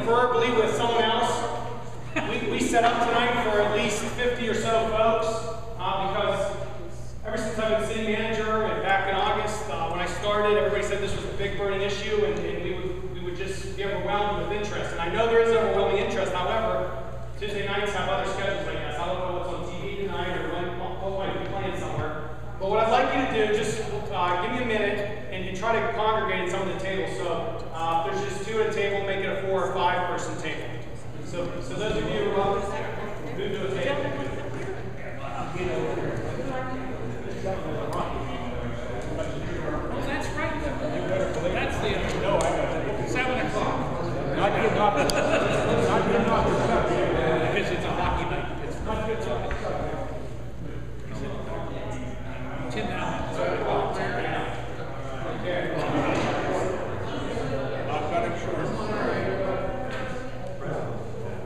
preferably with someone else. We set up tonight for at least 50 or so folks because ever since I've been city manager and back in August when I started, everybody said this was a big burning issue and we would just be overwhelmed with interest. And I know there is overwhelming interest, however, Tuesday nights have other schedules, I guess. I don't know what's on TV tonight or what might be playing somewhere. But what I'd like you to do, just give me a minute and try to congregate at some of the tables. So if there's just 2 at a table, make it a 4 or 5 person table. So those of you who are move to a table. Oh, that's right. That's the no, I got it. 7 o'clock. Not good enough. Not good enough. Because it's a hockey night. It's not good enough. 10 now. Okay. I've got it short.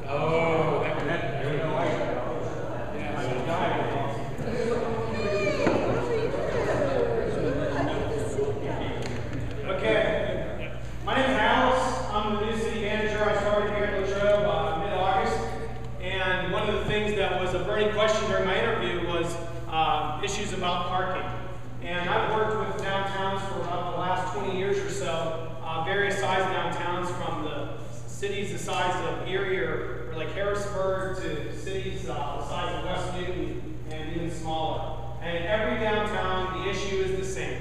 Oh, that one. Okay. My name is Alex. I'm the new city manager. I started here in Latrobe mid-August. And one of the things that was a burning question during my interview was issues about parking. And I've worked with downtowns for about the last 20 years or so, various size downtowns from the cities the size of Erie or like Harrisburg to cities the size of West Newton and even smaller. And every downtown, the issue is the same.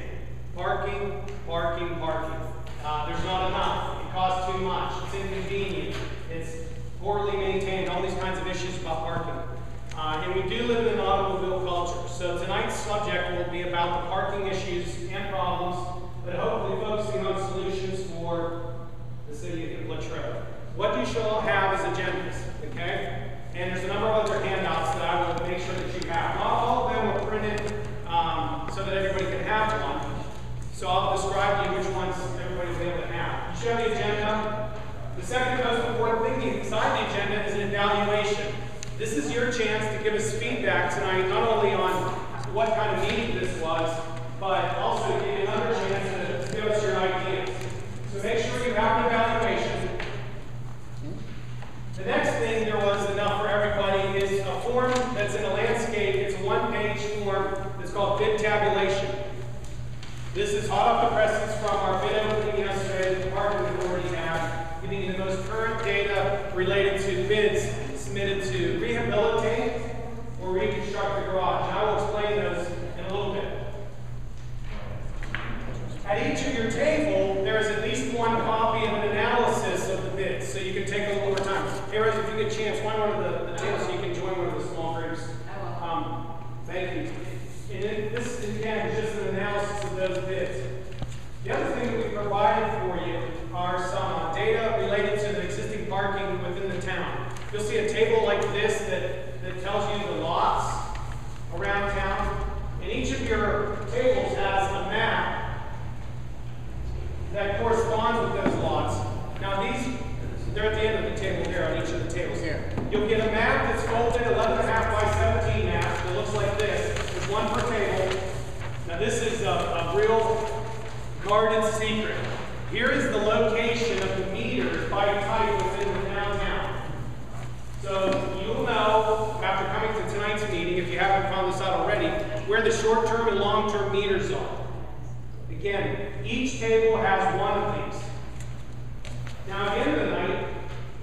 Parking, parking, parking. There's not enough. It costs too much. It's inconvenient. It's poorly maintained. All these kinds of issues about parking. And we do live in an automobile culture. So tonight's subject will be about the parking issues and problems, but hopefully focusing on solutions for the city of Latrobe. What you should all have is agendas, okay? And there's a number of other handouts that I will make sure that you have. Not all of them were printed so that everybody can have one. So I'll describe to you which ones everybody will be able to have. You should have the agenda. The second most important thing inside the agenda is an evaluation. This is your chance to give us feedback tonight, not only on what kind of meeting this was, but also to give you another chance to give us your ideas. So make sure you have an evaluation. The next thing there was enough for everybody is a form that's in a landscape. It's a 1-page form that's called bid tabulation. This is hot off the presses from our bid opening yesterday that the Parking Authority had, giving you the most current data related to bids submitted to rehabilitate or reconstruct the garage. And I will explain those in a little bit. At each of your table, there is at least one copy of an analysis of the bids, so you can take a little more time. Hey, Rose, if you get a chance, find one of the tables so you can join one of the small groups. Thank you. And then this, again, is just an analysis of those bids. The other thing that we provided for you are some data related to the existing parking within the town. You'll see a table like this that tells you the lots around town. And each of your tables has a map that corresponds with those lots. Now they're at the end of the table here on each of the tables here. You'll get a map that's folded 11.5 by 17 map that looks like this. There's one per table. Now this is a real guarded secret. Here is the location of the meters by type within the downtown. So you'll know, after coming to tonight's meeting, if you haven't found this out already, where the short-term and long-term meters are. Again, each table has one of these. Now at the end of the night,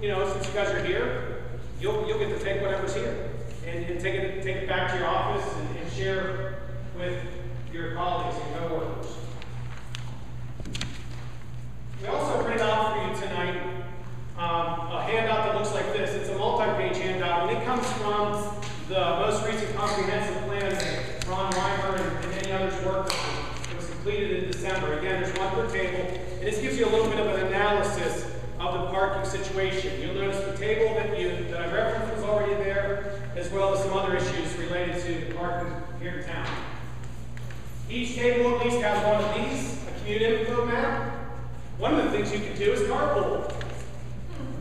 you know, since you guys are here, you'll get to take whatever's here and take it back to your office and share with your colleagues and co-workers. We also printed out for you tonight a handout that looks like this. It's a multi-page handout, and it comes from the most recent comprehensive plan that Ron Weimer and many others worked on. It was completed in December. Again, there's one per table, and this gives you a little bit of an analysis of the parking situation. You'll notice the table that I referenced was already there, as well as some other issues related to parking here in town. Each table at least has one of these, a commute info map. One of the things you can do is carpool.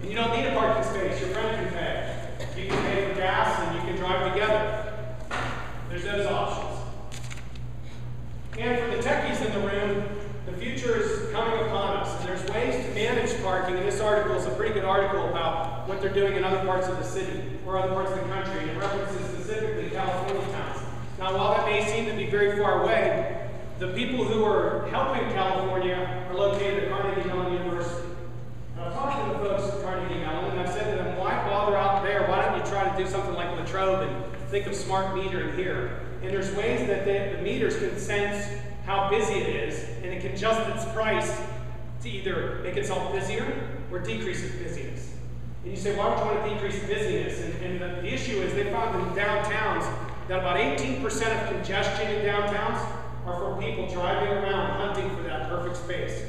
And you don't need a parking space, your friend can pay. You can pay for gas and you can drive together. There's those options. And for the techies in the room, the future is coming upon us. And there's ways to manage parking, and this article is a pretty good article about what they're doing in other parts of the city or other parts of the country, and it references specifically California towns. Now, while that may seem to be very far away, the people who are helping California are located at Carnegie Mellon University. And I've talked to the folks at Carnegie Mellon, and I've said to them, why bother out there? Why don't you try to do something like Latrobe and think of smart metering here? And there's ways that the meters can sense how busy it is, and it can adjust its price to either make itself busier or decrease its busyness. And you say, why would you want to decrease busyness? And the issue is they found in downtowns that about 18% of congestion in downtowns are for people driving around hunting for that perfect space.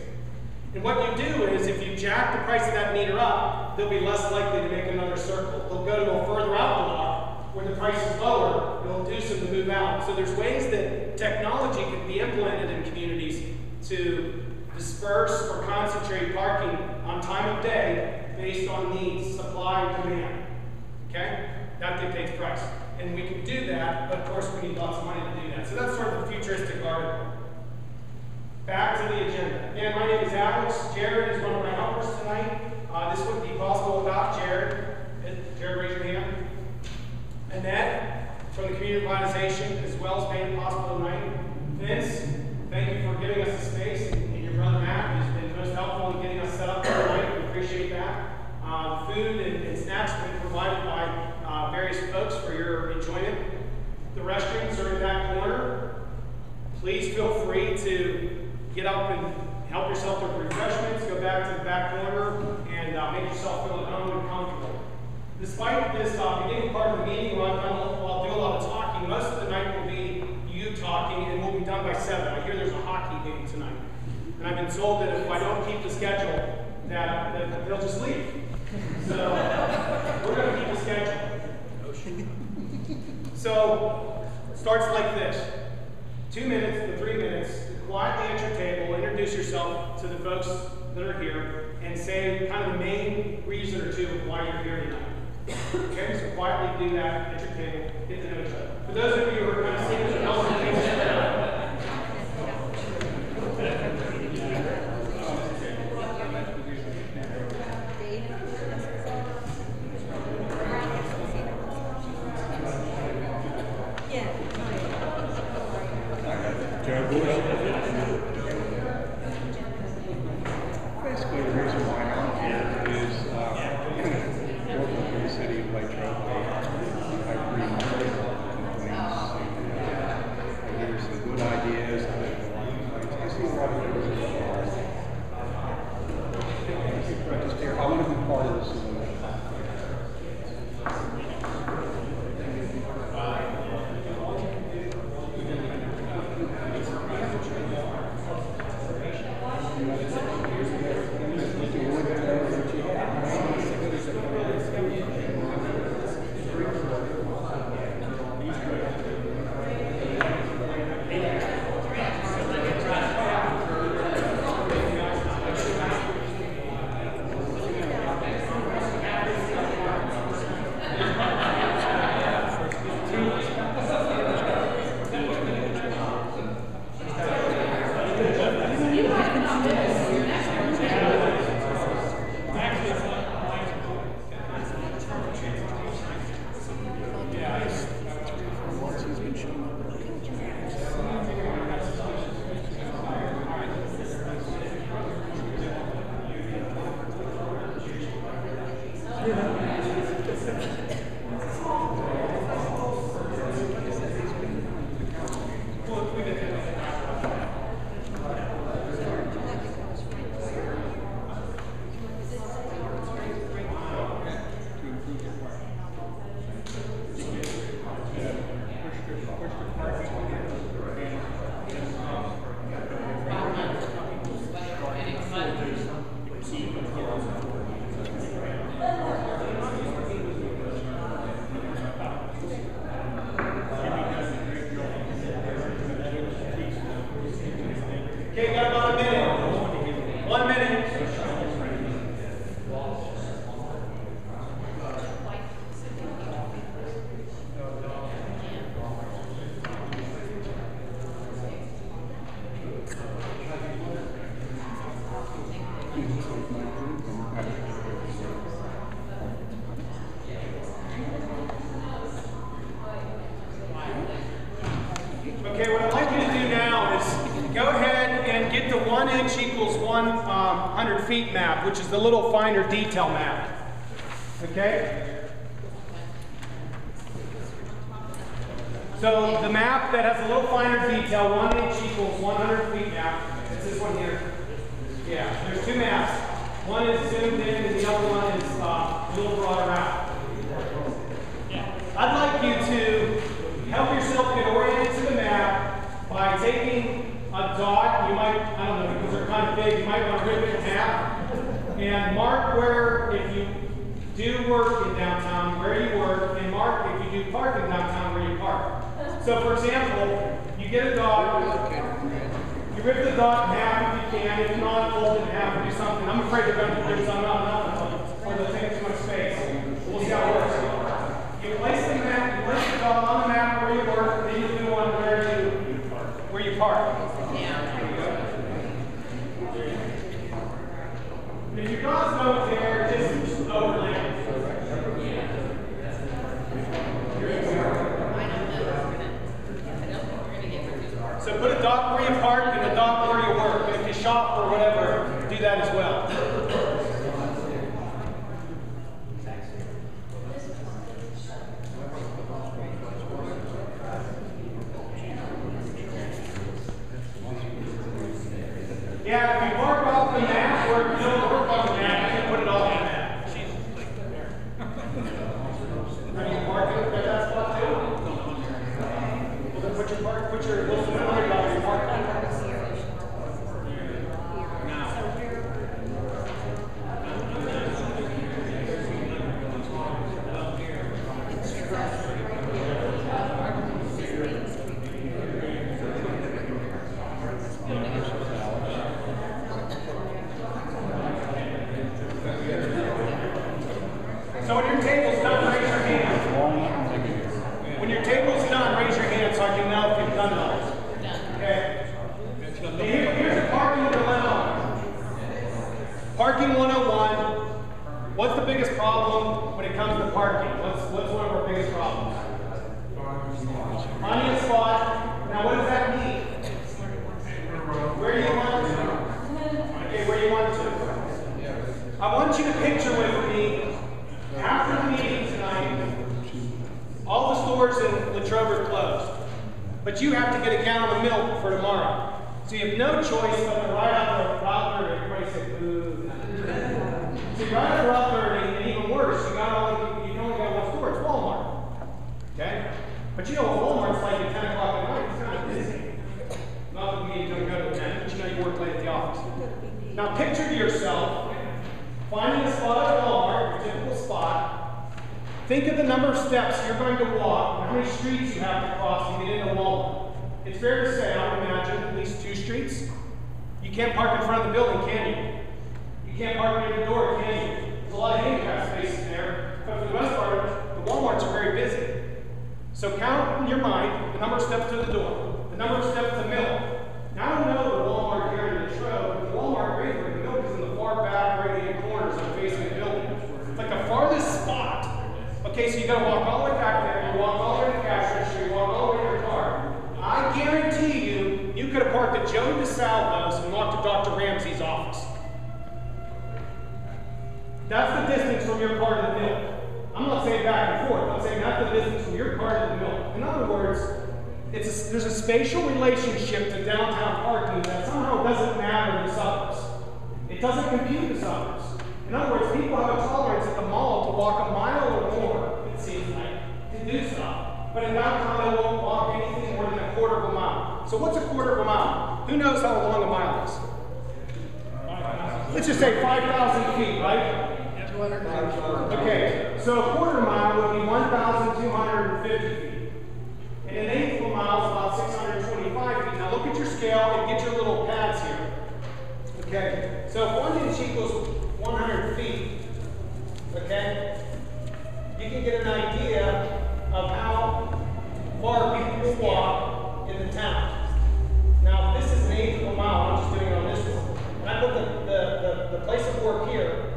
And what you do is, if you jack the price of that meter up, they'll be less likely to make another circle. They'll go to a further out block where the price is lower, and it'll induce them to move out. So there's ways that technology can be implemented in communities to disperse or concentrate parking on time of day based on needs, supply, and demand. Okay? That dictates price. And we can do that, but of course we need lots of money to do that. So that's sort of the futuristic article. Back to the agenda. Again, my name is Alex. Jared is one of my helpers tonight. This wouldn't be possible without Jared. Jared, raise your hand. Annette from the Community Revitalization as well as made it possible tonight. Vince, thank you for giving us the space. And your brother Matt has been most helpful in getting us set up tonight. We appreciate that. Food and snacks have been provided by various folks for your enjoyment. The restrooms are in that corner. Please feel free to get up and help yourself with refreshments, go back to the back corner, and make yourself feel at home and comfortable. Despite this beginning part of the meeting where I'll do a lot of talking, most of the night will be you talking, and we'll be done by 7. I hear there's a hockey game tonight. And I've been told that if I don't keep the schedule, that they'll just leave. So we're going to keep the schedule. So it starts like this. 2 minutes to 3 minutes, quietly at your table, introduce yourself to the folks that are here, and say kind of the main reason or two of why you're here tonight. Okay, so quietly do that at your table, get to know each other. For those of you who are kind of seeing the elder Basically, the reason why I'm here is working for the City of Latrobe. I agree with complaints. I hear some good ideas. I see a lot of things I want to be part of the solution. feet map, which is the little finer detail map. Okay? So the map that has a little finer detail, 1 inch equals 100 feet map. It's this one here. Yeah, there's two maps. One is zoomed in and the other one is a little broader out. I'd like you to help yourself get oriented to the map by taking a dot. You might, I don't know, because they're kind of big, you might want to rip it in half and mark where, if you do work in downtown, where you work, and mark if you do park in downtown, where you park. So for example, you get a dot, you rip the dot in half if you can, if not, fold it in half and do something. I'm afraid they're going to do something or they'll take too much space. We'll see how it works. You place the map, you place the dot on the map where you work, and then you do one where you park. If your dot's not there, just overlay it. So put a dot where you park and a dot where you work. But if you shop or whatever, do that as well. Yeah, if you park off the map or if you don't work on the map, you can put it all on the map. Are you parking at that spot too? Well, then put your little $100 in parking. So when your table's done, raise your hand. When your table's done, raise your hand so I can know if you've done those. Okay? Here's a parking dilemma. Parking 101. What's the biggest problem when it comes to parking? What's one of our biggest problems? Finding a spot. Now what does that mean? Where you want to? Okay, where you want to. I want you to picture with me, after the meeting tonight, all the stores in Latrobe are closed. But you have to get a gallon of milk for tomorrow. So you have no choice but to ride out the route there. Everybody said, boo. So you ride out the route there, and even worse, you only got one store. It's Walmart. Okay? But you know what Walmart's like at 10 o'clock at night. It's kind of busy. Not that you don't go to 10, but you know you work late at the office. Now picture to yourself, finding a spot at Walmart, your typical spot. Think of the number of steps you're going to walk, and how many streets you have to cross to get into Walmart. It's fair to say, I would imagine, at least 2 streets. You can't park in front of the building, can you? You can't park near the door, can you? There's a lot of handicap spaces there, but for the most part, the Walmarts are very busy. So count in your mind the number of steps to the door, the number of steps to milk. Now I don't know the Walmart here in Latrobe, but the Walmart Greensburg, the milk is in the far back right-hand corner, so facing the building. It's like the farthest spot. Okay, so you got to walk all the way back there, you walk all the way to the cash register, you walk all the way to your car. I guarantee you, you could have parked at Joey DeSalvo's and walked to Dr. Ramsey's office. That's the distance from your car to the milk. I'm not saying back and forth. I'm saying that's the distance from your car to the milk. In other words, there's a spatial relationship to downtown parking that somehow doesn't matter to suburbs. It doesn't compute to suburbs. In other words, people have a tolerance at the mall to walk a mile or more, it seems like, to do stuff. But in downtown, they won't walk anything more than a quarter of a mile. So what's a quarter of a mile? Who knows how long a mile is? Let's just say 5,000 feet, right? Okay, so a quarter mile would be 1,250 feet. And an eighth of a mile is about 625 feet. Now look at your scale and get your little pads here. Okay, so if 1 inch equals 100 feet, okay, you can get an idea of how far people walk in the town. Now, if this is an eighth of a mile, I'm just doing it on this one. And I put the place of work here,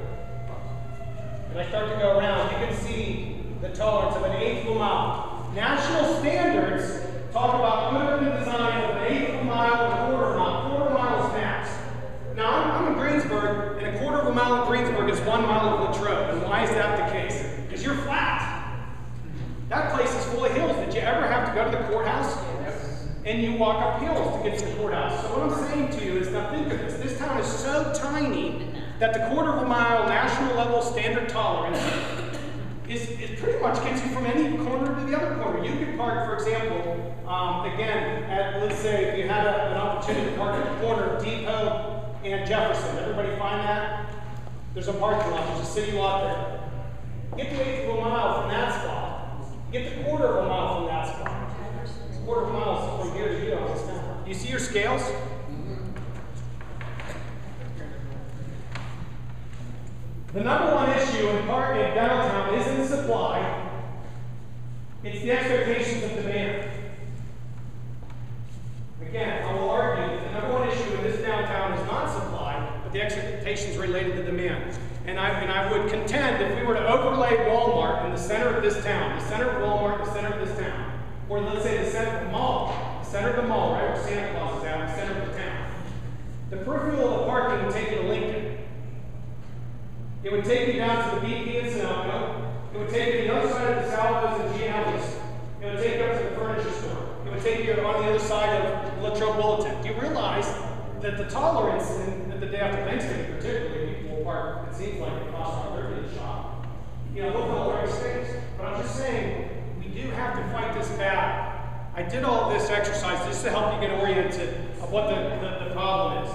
and I start to go around, you can see the tolerance of an eighth of a mile. National standards talk about good urban design of an eighth of a mile and a quarter of a mile. Quarter of a mile is max. Now, I'm in Greensburg, and a quarter of a Why is that the case? Because you're flat. That place is full of hills. Did you ever have to go to the courthouse? And you walk up hills to get to the courthouse. So what I'm saying to you is, now think of this. This town is so tiny that the quarter-of-a-mile national level standard tolerance is pretty much gets you from any corner to the other corner. You could park, for example, again, let's say if you had an opportunity to park at the corner of Depot and Jefferson. Everybody find that? There's a parking lot. There's a city lot there. Get the 1/8 of a mile from that spot. Get the 1/4 of a mile from that spot. 1/4 of a mile from here to here on this map. Do you see your scales? The number one issue in downtown isn't supply, it's the expectations of demand. Again, I will argue that the number one issue in this downtown is not supply, but the expectations related to demand. And I would contend if we were to overlay Walmart in the center of this town, the center of Walmart, the center of this town, or let's say the center of the mall, right, where Santa Claus is at, the center of the town. The peripheral of the parking would take you to Lincoln. It would take you down to the BP in Sunoco. It would take you to the other side of the Salvos and Gianelli's. It would take you up to the furniture store. It would take you on the other side of Latrobe Bulletin. Do you realize that the tolerance in the day after Thanksgiving, particularly, people will park, it seems like it costs $1.30 to shop. You know, look at all our mistakes. But I'm just saying, we do have to fight this battle. I did all of this exercise just to help you get oriented of what the problem is.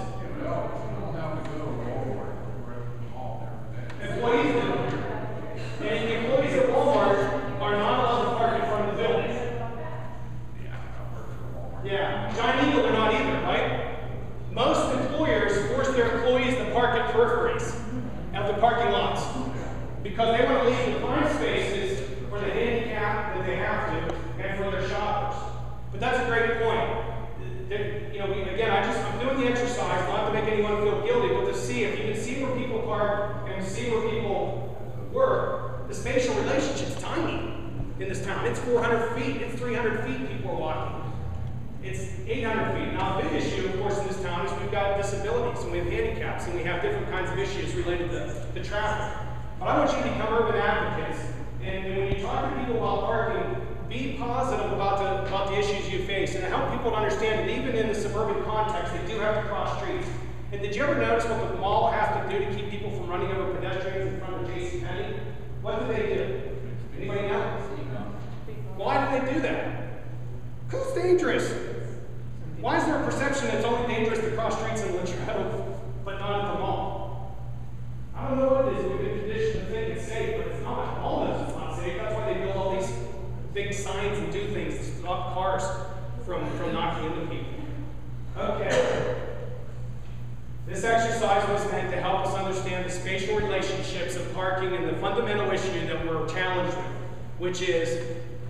Employees do. And the employees at Walmart are not allowed to park in front of the building. Yeah, Giant Eagle are not either, right? Most employers force their employees to park at peripheries of the parking lots because they want to leave the prime spaces for the handicap that they have to and for their shoppers. But that's a great point. You know, I'm doing the exercise not to make anyone feel guilty, but to see if you can see where people park and see where people work. The spatial relationship's tiny in this town. It's 400 feet. It's 300 feet people are walking. It's 800 feet. Now, a big issue, of course, in this town is we've got disabilities and we have handicaps and we have different kinds of issues related to traffic. But I want you to become urban advocates. And when you talk to people about parking, be positive about the issues you face and help people to understand that even in the suburban context, they do have to cross streets. And did you ever notice what the mall has to do to keep people from running over pedestrians in front of JCPenney? What do they do? Anybody know? Why do they do that? Because it's dangerous. Why is there a perception that it's only dangerous to cross streets in Latrobe, but not at the mall? I don't know what it is. We've been conditioned to think it's safe, but it's not. All knows it's not safe. That's why they build all these big signs and do things to stop cars from knocking into people. Okay. This exercise was meant to help us understand the spatial relationships of parking and the fundamental issue that we're challenged with, which is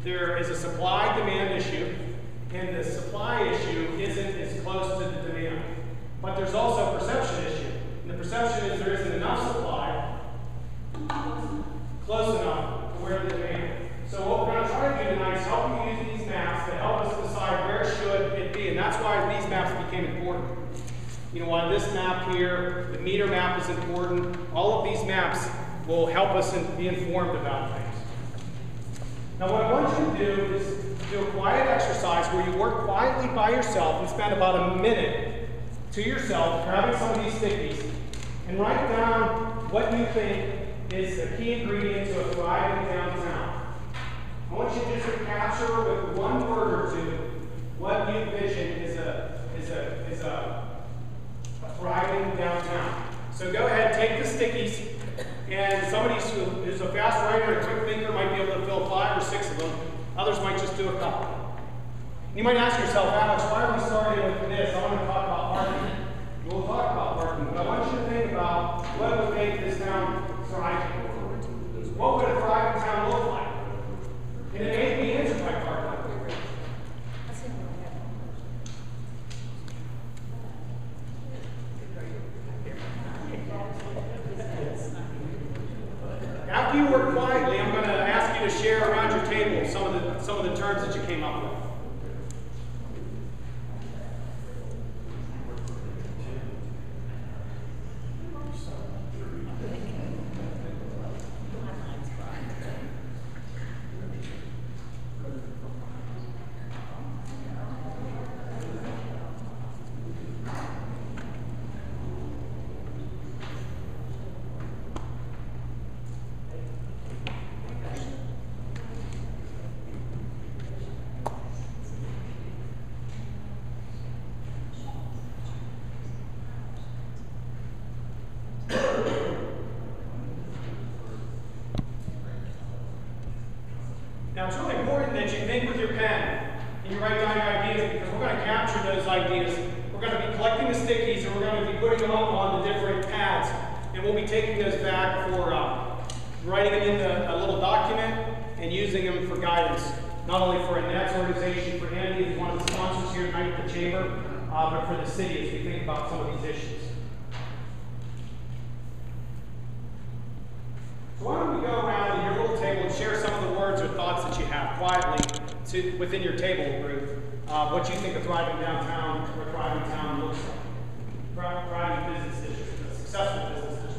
there is a supply-demand issue, and the supply issue isn't as close to the demand. But there's also a perception issue. And the perception is there isn't enough supply close enough to where the demand is. So what we're going to try to do tonight is help you use these maps to help us decide where should it be. And that's why these maps became important. You know, why this map here, the meter map is important. All of these maps will help us be informed about things. Now what I want you to do is do a quiet exercise where you work quietly by yourself and spend about a minute to yourself grabbing some of these stickies and write down what you think is the key ingredient to a thriving downtown. I want you just to capture with one word or two what you envision is a thriving downtown. So go ahead, take the stickies, and somebody who's a fast writer, a quick thinker, might be able to fill 5 or 6 of them. Others might just do a couple. You might ask yourself, Alex, why are we starting with this? I want to talk about parking. We'll talk about parking, but I want you to think about what would make this town thriving. What would a thriving town look like? And it may be answered by parking. After you work quietly, I'm going to ask you to share around your table some of the terms that you came up with. Now it's really important that you think with your pen and you write down your ideas, because we're going to capture those ideas. We're going to be collecting the stickies and we're going to be putting them up on the different pads, and we'll be taking those back for writing them in a little document and using them for guidance, not only for a NETS organization, for Andy, who's one of the sponsors here tonight at the Chamber, but for the city as we think about some of these issues. So why don't we go around in your little table and share some of the words or thoughts that you have quietly within your table group, what you think a thriving downtown or thriving town looks like. Thriving business district, a successful business district.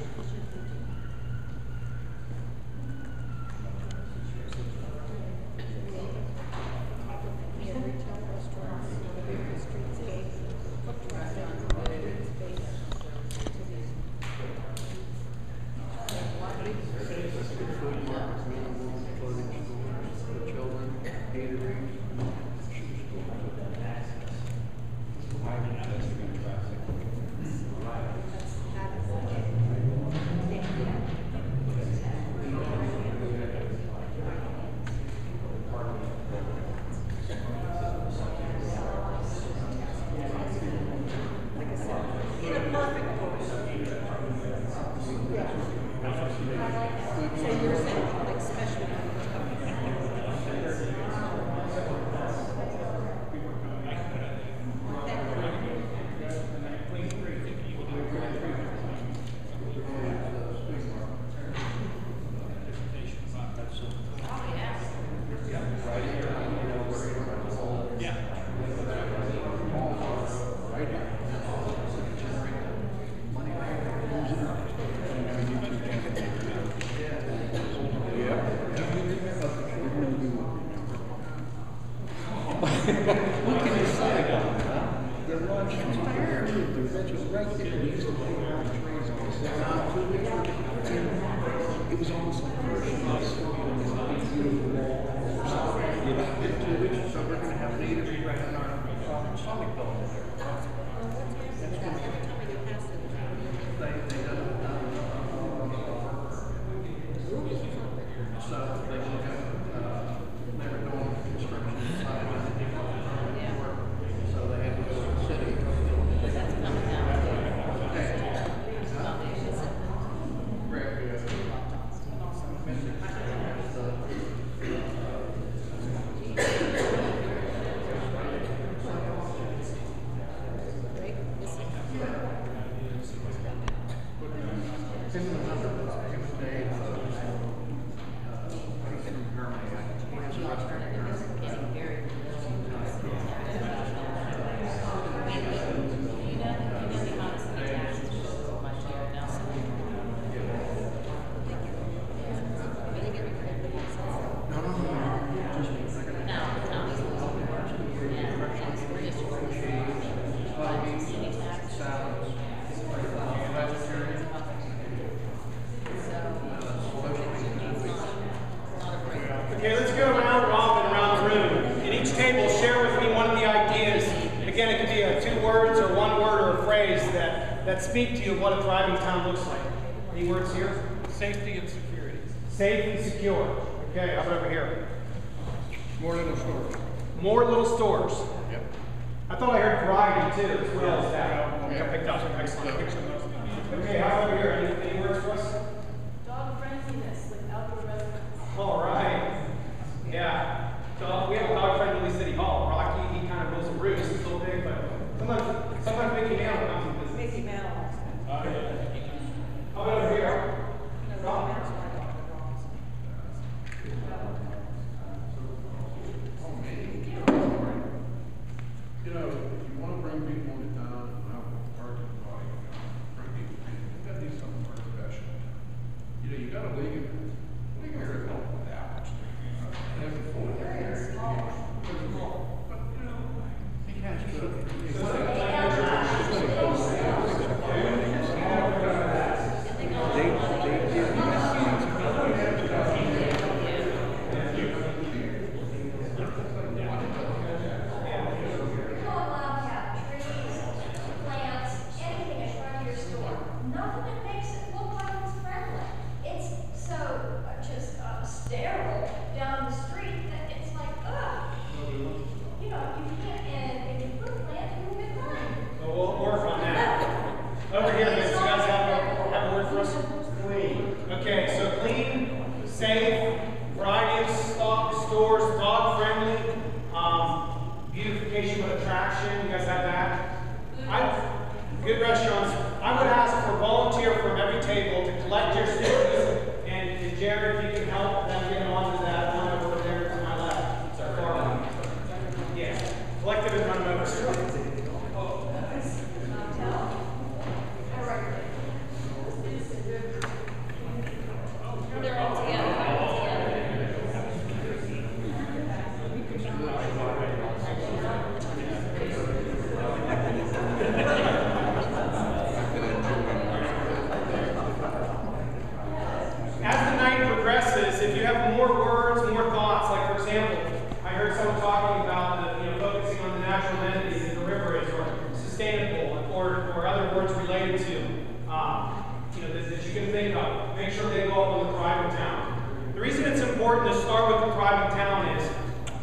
Okay, let's go around robin around the room. In each table, share with me one of the ideas. Again, it could be 2 words or 1 word or a phrase that speak to you of what a thriving town looks like. Any words here? Safety and security. Safe and secure. Okay, how about over here? More little stores. More little stores. Yep. I thought I heard variety too, as well as that. Yeah. Picked up. Excellent. Okay, how about here? Any words for us? Dog friendliness with outdoor residents. All right. Yeah. So we have a dog friendly City Hall. Rocky, he kind of rules a roost. He's a little big, but sometimes Mickey Mantle comes in business. Mickey Mantle. How about over here? Rob. You know, if you want to bring people into town and have a parking lot, bring people in. You've got to do something for professional. anybody can help them get onto that one over there to my left. So far. Yeah. Collective and run over. They're all together. As the night progresses, if you have more words, more thoughts, like for example, I heard someone talking about focusing on the natural amenities in the river is, or sustainable, or other words related to, that you can think of. Make sure they go up on the private town. The reason it's important to start with the private town is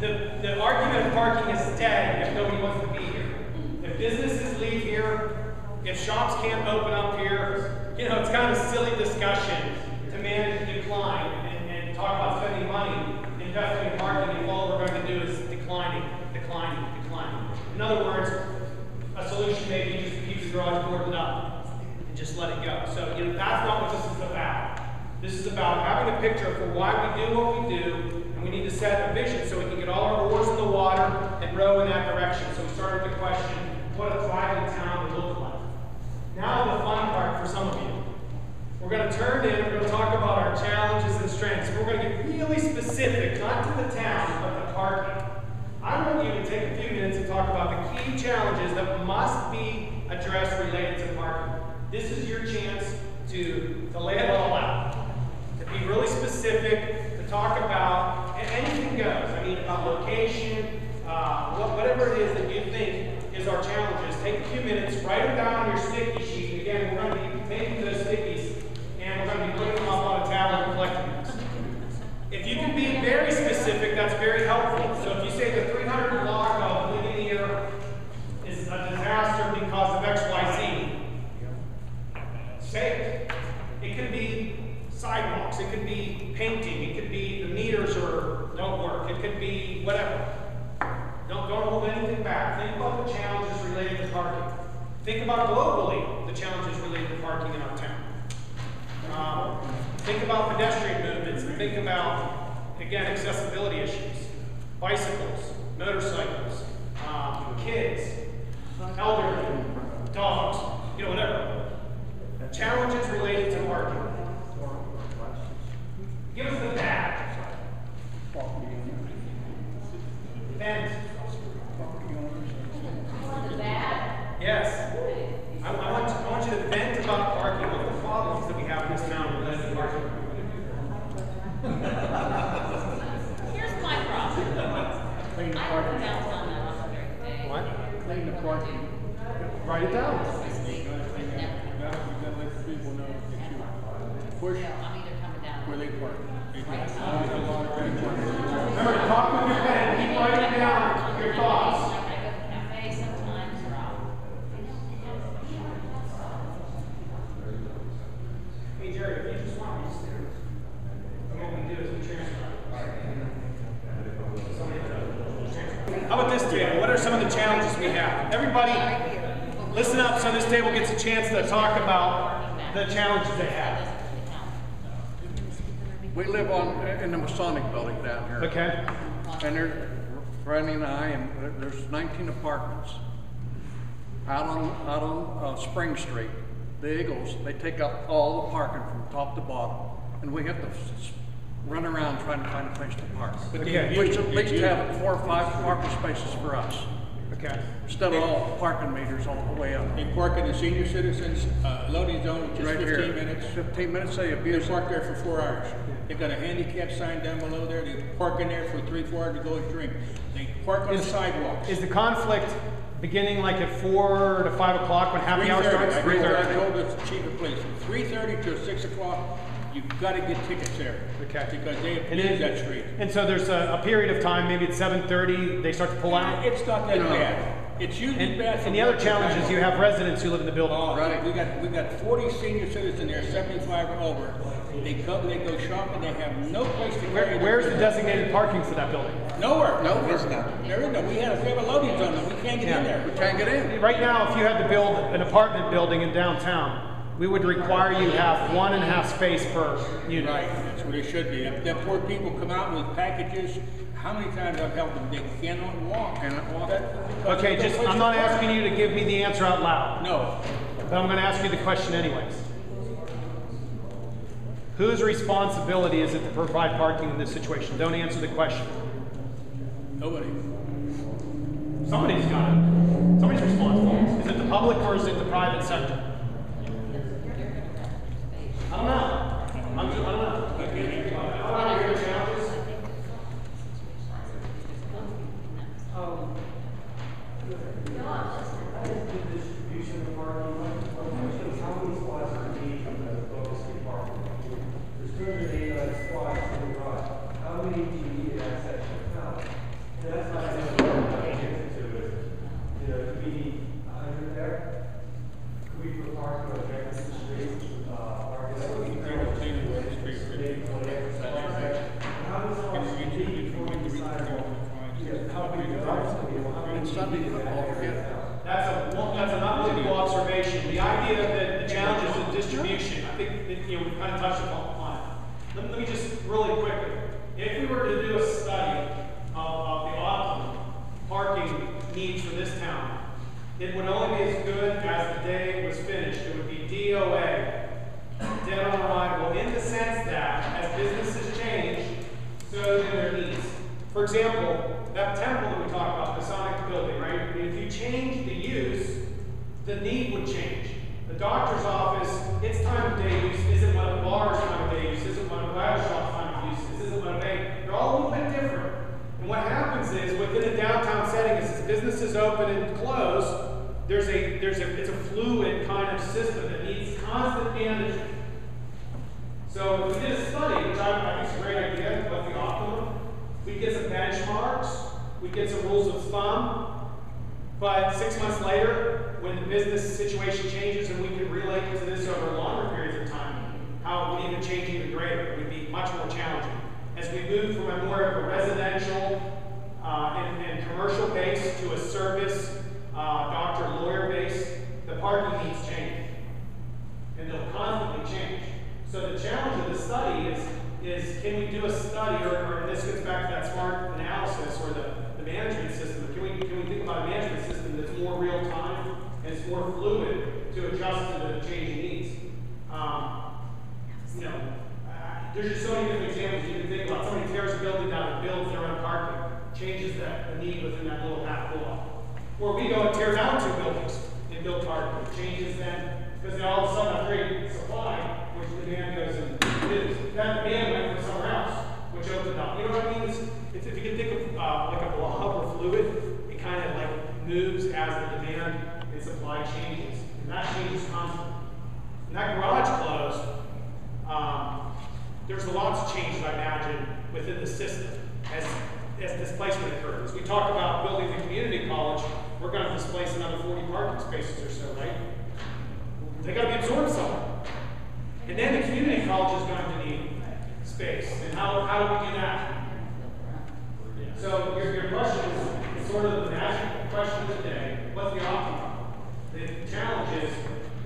the argument of parking is dead if nobody wants to be here. If businesses leave here, if shops can't open up here, it's kind of a silly discussion to manage the decline and talk about spending money investing in parking if all we're going to do is declining. In other words, a solution may be just to keep the garage boarded up and just let it go. So that's not what this is about. This is about having a picture for why we do what we do, and we need to set a vision so we can get all our oars in the water and row in that direction. So we started with the question, what a thriving town would look like. Now the fun part for some of you. We're going to turn in, we're going to talk about our challenges and strengths. We're going to get really specific, not to the town, but the parking. I want you to take a few minutes and talk about the key challenges that must be addressed related to parking. This is your chance to lay it all out, to be really specific, to talk about, and anything goes. I mean, about location, whatever it is that you think is our challenges. Take a few minutes, write them down on your sticky sheet. Again, we're going to be taking those stickies and we're going to be putting them up on a tablet and collecting them. If you can be very specific, that's very helpful. So if you say the 300 block of linear is a disaster because of X, Y, Z, say it. It could be sidewalks, it could be painting, it could be the meters don't work, it could be whatever. Don't hold anything back. Think about the challenges related to parking. Think about globally the challenges related to parking in our town. Think about pedestrian movements, and think about, again, accessibility issues. Bicycles, motorcycles, kids, elderly, dogs, whatever. Challenges related to parking. Give us the bad. Vent. The bad? Yes. I want you to vent about parking. What are the problems that we have in this town related to parking? Here's my problem. I live in downtown now on a day. What? Clean the parking. Write it down. People know that you push I'm either coming down. where they park. Remember, talk with your pen. Keep writing down your thoughts. Like I go to the cafe sometimes, or Hey, Jerry, if you just want me to stay, what we do is we transfer. How about this table? What are some of the challenges we have? Everybody, listen up so this table gets a chance to talk about the challenges they have. We live in the Masonic building down here. Okay. And Franny and I, and there's 19 apartments out on Spring Street. The Eagles, they take up all the parking from top to bottom, and we have to run around trying to find a place to park. Okay. We should at least have 4 or 5 parking spaces for us. Okay. Instead of all parking meters all the way up. They park in the senior citizens loading zone, which is Right 15 here. minutes. 15 minutes, they They abuse park it. there for 4 hours. They got a handicap sign down below there. They park in there for 3-4 hours to go and drink. They park on the sidewalks. Is the conflict beginning like at 4 to 5 o'clock when happy hour 3:30. starts? I 3:30. told the chief of police, from 3:30 to 6 o'clock, you've got to get tickets there. Okay. Because they And abuse then- that street. And so there's a period of time, maybe at 7:30, they start to pull out. It's not that bad. It's usually bad. And the other challenge is you have residents who live in the building. Oh, we got 40 senior citizens there, 75 or over. They come, they go shopping, they have no place to carry their Where's the business. designated parking for that building? Nowhere. No, it's not. There is no. We have a loading zone, and we can't get in there. We can't get in. Right now, if you had to build an apartment building in downtown, we would require you have 1.5 space per unit. Right, that's what it should be. Them poor people come out with packages. How many times I've helped them, they cannot walk. Okay, I'm not asking you to give me the answer out loud. No. But I'm going to ask you the question anyways. Whose responsibility is it to provide parking in this situation? Don't answer the question. Nobody. Somebody's got it. Somebody's responsible. Is it the public or is it the private sector? I don't know. I don't know. I don't know your challenges. Distribution of parking. How many spots are needed from the focus on parking? There's 208 spots in the garage. How many do you need at that section of town? That's not to it. Do we need 100 there? Could we put parking on Jefferson Street? Parking on the how many spots do you need before we decide how many cars? That's an unbelievable observation. The idea that the challenge is the distribution, I think that, we've kind of touched upon it. Let me just really quickly, if we were to do a study of the optimum parking needs for this town, it would only be as good as the day it was finished. It would be DOA, dead on arrival, in the sense that as businesses change, so do their needs. For example, that temple that we talked about, the Sonic building, right? I mean, if you change the use, the need would change. The doctor's office, its time of day use isn't what a bar's time of day use, isn't what a bridal shop's time of use, isn't what a bank. They're all a little bit different. And what happens is, within a downtown setting, as businesses open and close, it's a fluid kind of system that needs constant management. So if we did a study, which I think is a great idea, of the optimum, we get some benchmarks, we get some rules of thumb, but 6 months later, when the business situation changes and we can relate to this over longer periods of time, how it would even change even greater. It would be much more challenging. As we move from a more of a residential and commercial base to a service, doctor, lawyer base, the parking needs change. And they'll constantly change. So the challenge of the study is can we do a study, or this gets back to that smart analysis or the management system, can we think about a management system that's more real time and it's more fluid to adjust to the changing needs? There's just so many different examples you can think about. Somebody tears a building down and builds their own parking, changes the need within that little half block. Or we go and tear down 2 buildings and build parking, changes then, because they all of a sudden upgrade supply, which demand goes and reduces. That demand went from somewhere else, which opened up. You know what I mean? If you can think of like a blob or fluid, it kind of like moves as the demand and supply changes. And that changes constantly. And that garage closed, there's lots of changes, I imagine, within the system as displacement occurs. We talk about building the community college, we're going to displace another 40 parking spaces or so, right? They got to be absorbed somewhere. And then the community college is going to need space. And how do we do that? So your question is sort of the magic question of the day. What's the optimum? The challenge is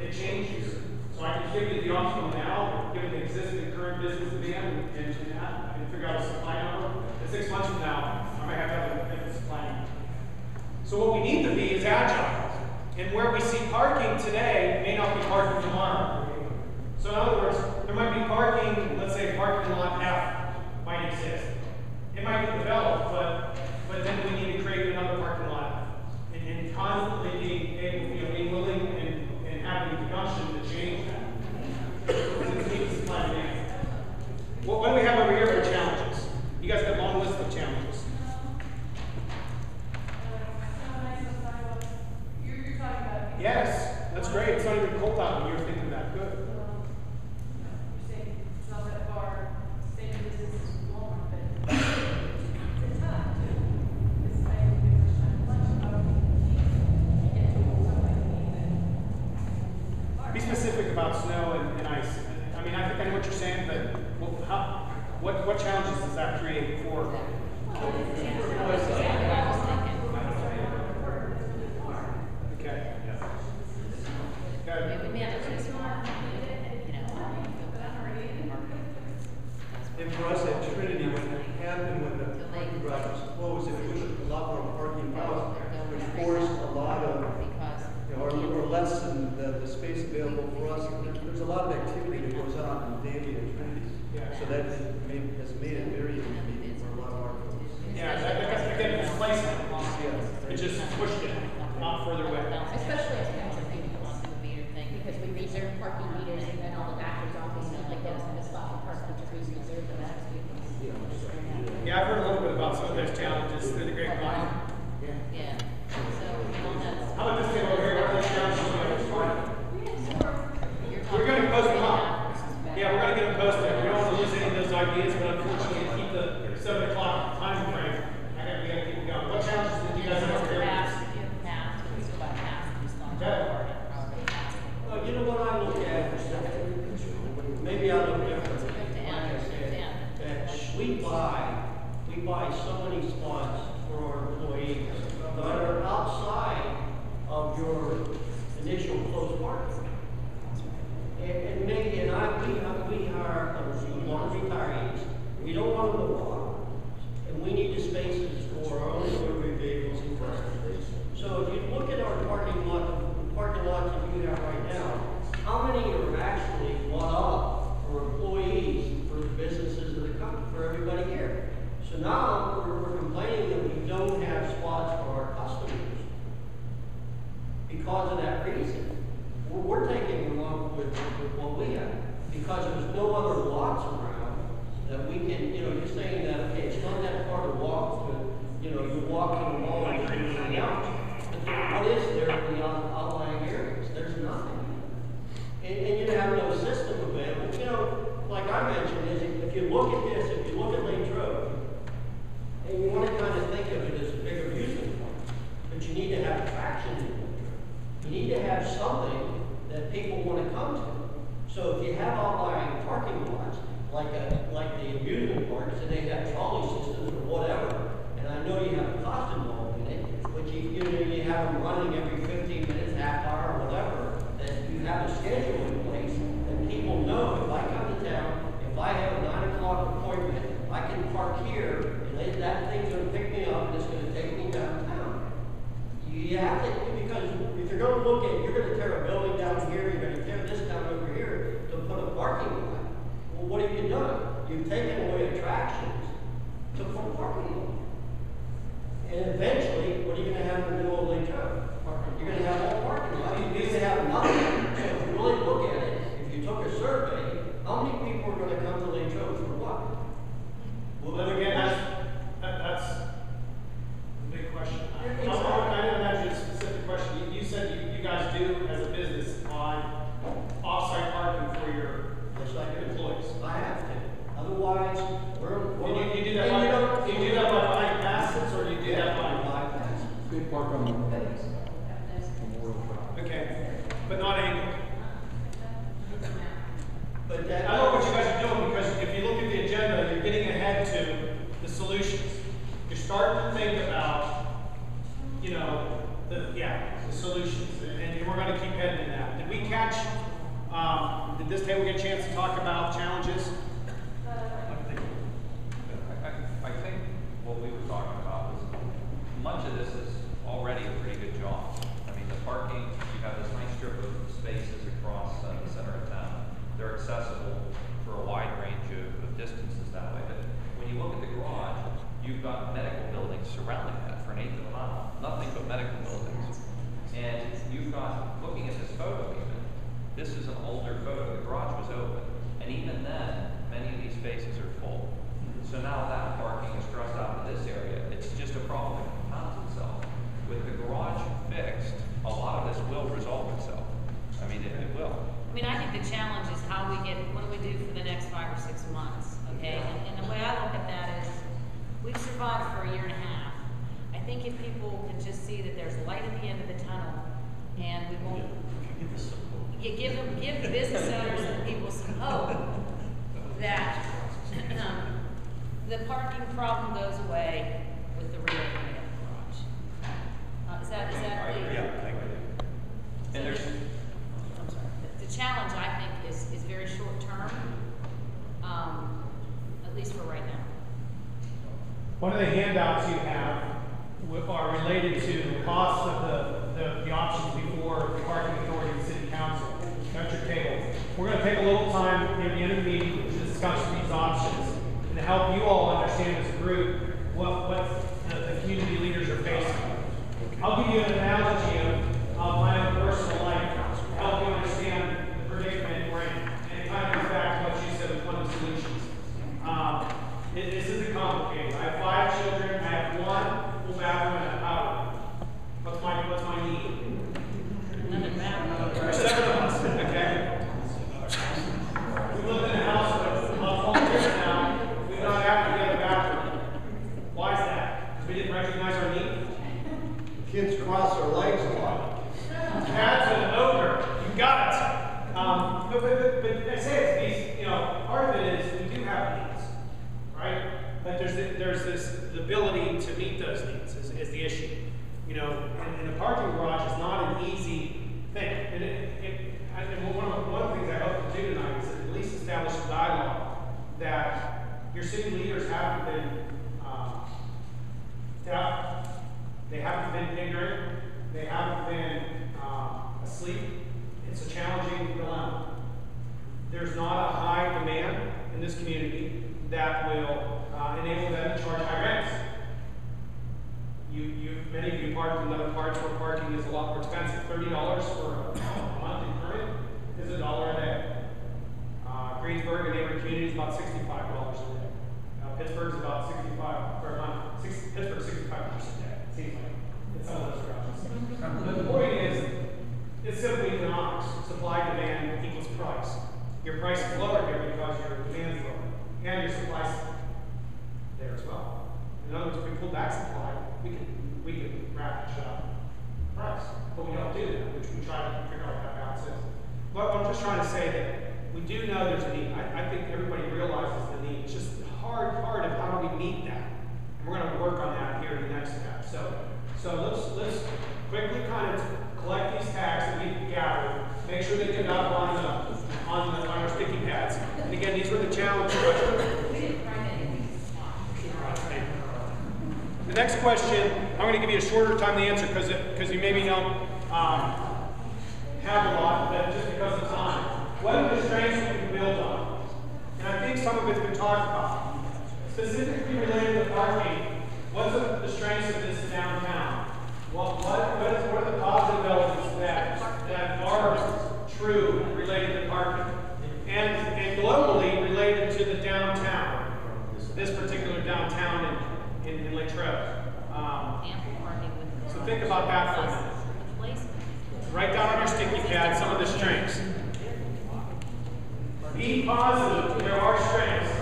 it changes. So I can give you the optimum now, given the existing current business demand and figure out a supply number. And 6 months from now, I might have to have a different supply number. So what we need to be is agile. And where we see parking today may not be parking tomorrow. So in other words, there might be parking, let's say parking lot F might exist. It might be developed, but then we need to create another parking lot. And constantly being able, being willing and having the gumption to change that. What do we have over here for challenges? You guys got a long list of challenges. Yes, that's great. It's not even cold out when you're thinking that. Good. You're saying it's not that far, same distance as Walmart, but it's not. It's like the first time lunch, how do you get to somewhere that Be specific about snow and ice. I mean, I think I know what you're saying, but what challenges does that create for? Okay. We manage this one. happened when the parking garage was closed, it pushed a lot more parking out, which forced a lot of, or less than the space available for us. There's a lot of activity that goes on in daily activities. So that has made it very inconvenient for a lot of our folks. Yeah, that again, displacement. It just pushed it out further away. Especially as parents are thinking on the meter thing, because we reserve parking meters and then all the doctor's offices like that, and the spot for parking to reserve the max vehicles. Yeah, I've heard a little bit about some of those challenges through the grapevine. Yeah, so, that's. How about this table over here? What are those challenges we have to find? We're going to post them up. Yeah, we're going to get them posted. We don't want to lose any of those ideas, but unfortunately, to keep the 7 o'clock time frame, we got to keep it going. What challenges did you guys have to do? Well, you know what I look at, maybe I look different. That we buy so many spots for our employees that are outside of your initial close parking. And maybe, we hire a lot of retirees. We don't want them to walk. And we need the spaces for our own delivery vehicles and customers. So if you look at our parking lots that you have right now, how many are actually bought up for employees, for the businesses that come, for everybody here? So now we're complaining that we don't have spots for our customers because of that reason. We're taking along with what we have because there's no other lots around that we can, you're saying that, okay, it's not that far to walk, but, you're walking along and everything else. What is there in the outlying areas? There's nothing. And you have no system available. Like I mentioned, if you look at this, if you look at Latrobe, and you want to kind of think of it as a big amusement park, but you need to have attractions in Latrobe. You need to have something that people want to come to. So if you have outlying parking lots, like the amusement parks, and they have trolley systems or whatever, and I know you have a cost involved in it, but you have them running every 15 minutes, half hour, whatever, that you have a schedule in place, and people know if I come to town, if I have a 9 o'clock appointment, I can park here, and that thing's going to pick me up, and it's going to take me downtown. You have to, because if you're going to look at, you're going to tear a building down here, you're going to tear this down over here to put a parking lot. Well, what have you done? You've taken away attractions to put a parking lot. And eventually, what are you going to have in the middle of Latrobe? You're going to have all parking lots. You're going to have nothing. So if you really look at it, if you took a survey, how many people are going to come to Latrobe for what? Well, then again, that's a big question. I didn't imagine a specific question. You said you guys do, as a business, on off-site parking for your employees. I have to. Otherwise, Do you do that by buying passes, or do you do that by passes? They park on the roads. Okay, but not angled. But that, I love what you guys are doing, because if you look at the agenda, you're getting ahead to the solutions. You're starting to think about, the solutions, and we're going to keep heading in that. Did we catch? Did this table get a chance to talk about challenges? I think what we were talking about was much of this is already a pretty good job. I mean, the parking, you have this nice strip of spaces across the center of town. They're accessible for a wide range of distances that way. But when you look at the garage, you've got medical buildings surrounding that for an eighth of a mile. Nothing but medical buildings. And you've got, looking at this photo even, this is an older photo. The garage was open. And even then, many of these spaces are full. So now that parking is thrust out in this area. It's just a problem that compounds itself. With the garage fixed, a lot of this will resolve itself. I mean, it will. I mean, I think the challenge is how we get, what do we do for the next 5 or 6 months, okay? And the way I look at that is, we've survived for a year and a half. I think if people can just see that there's light at the end of the tunnel, and we won't, give business owners and people some hope that the parking problem goes away with the reopening of the garage. Is that clear? Yeah, I agree. And there's, I'm sorry. The challenge, I think, is very short term, at least for right now. One of the handouts you have are related to the cost of the options before the parking authority and city council. That's your table. We're going to take a little time near the end of the meeting to discuss these options and to help you all understand as a group what the community leaders are facing. I'll give you an analogy of my own personal life to help you understand the predicament we're in. And it kind of goes back to what you said with one of the solutions. This isn't complicated. I have 5 children. I have 1 full bathroom and a powder. What's my need? There's 7 of us, okay? We live in a house with 12 years now. We've not had to get a bathroom. Why is that? Because we didn't recognize our need? Kids cross their legs a lot. Cats and ogre. You got it. But I say it's these, part of it is we do have needs, right? But there's this the ability to meet those needs is the issue. And the parking garage is not an easy thing. And one of the things I hope to do tonight is at least establish a dialogue that your city leaders haven't been deaf, they haven't been ignorant, they haven't been asleep. It's a challenging dilemma. There's not a high demand in this community that will enable them to charge high rents. Many of you park in other parts where parking is a lot more expensive. $30 for a monthly permit is $1 a day. Greensburg and neighboring communities about $65 a day. Pittsburgh's about $65 per month. Pittsburgh's $65 a day. It seems like it's some of those garages. But the point is, it's simply economics. Supply demand equals price. Your price is lower here because your demand is lower, and your supply's there as well. In other words, if we pull back supply, we can ratchet up price, but we don't do that, which we try to figure out what that balance is. But I'm just trying to say that we do know there's a need. I think everybody realizes the need. It's just the hard part of how do we meet that, and we're going to work on that here in the next step. So let's quickly kind of collect these tags that we've gathered, make sure they get up on our sticky pads. And again, these were the challenge questions. The next question, I'm going to give you a shorter time to answer because you maybe don't have a lot, but just because of time. What are the strengths we can build on? And I think some of it's been talked about. Specifically related to parking, what's the strengths of this downtown? What are the positive elements that are true related to parking? And globally related to the downtown, this particular downtown in Latrobe. So think about that for a minute. Write down on your sticky pad some of the strengths. Be positive, there are strengths.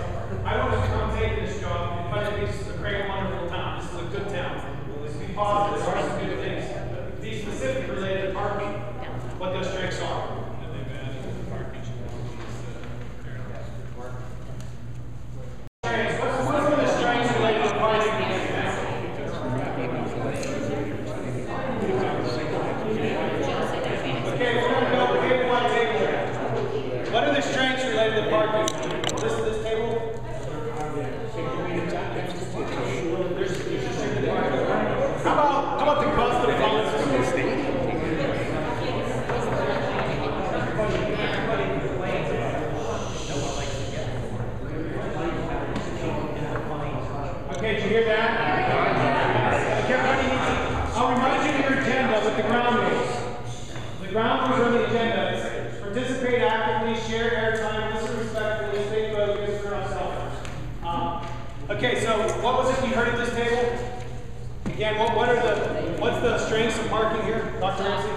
I want to come take this job because this is a great, wonderful town. This is a good town. Be positive, there are some good things. Be specific related to parking, what those strengths are. What's some of the strengths related to parking? Okay, we're going to go table by table. What are the strengths related to parking? This table? How about the cost of funds? Okay, did you hear that? I'll remind you of your agenda with the ground rules. The ground rules are on the agenda. It's participate actively, share airtime, listen respectfully, stay focused, turn off cell phones. Okay, so what was it you heard at this table? Again, what's the strengths of parking here, Dr. Ramsey?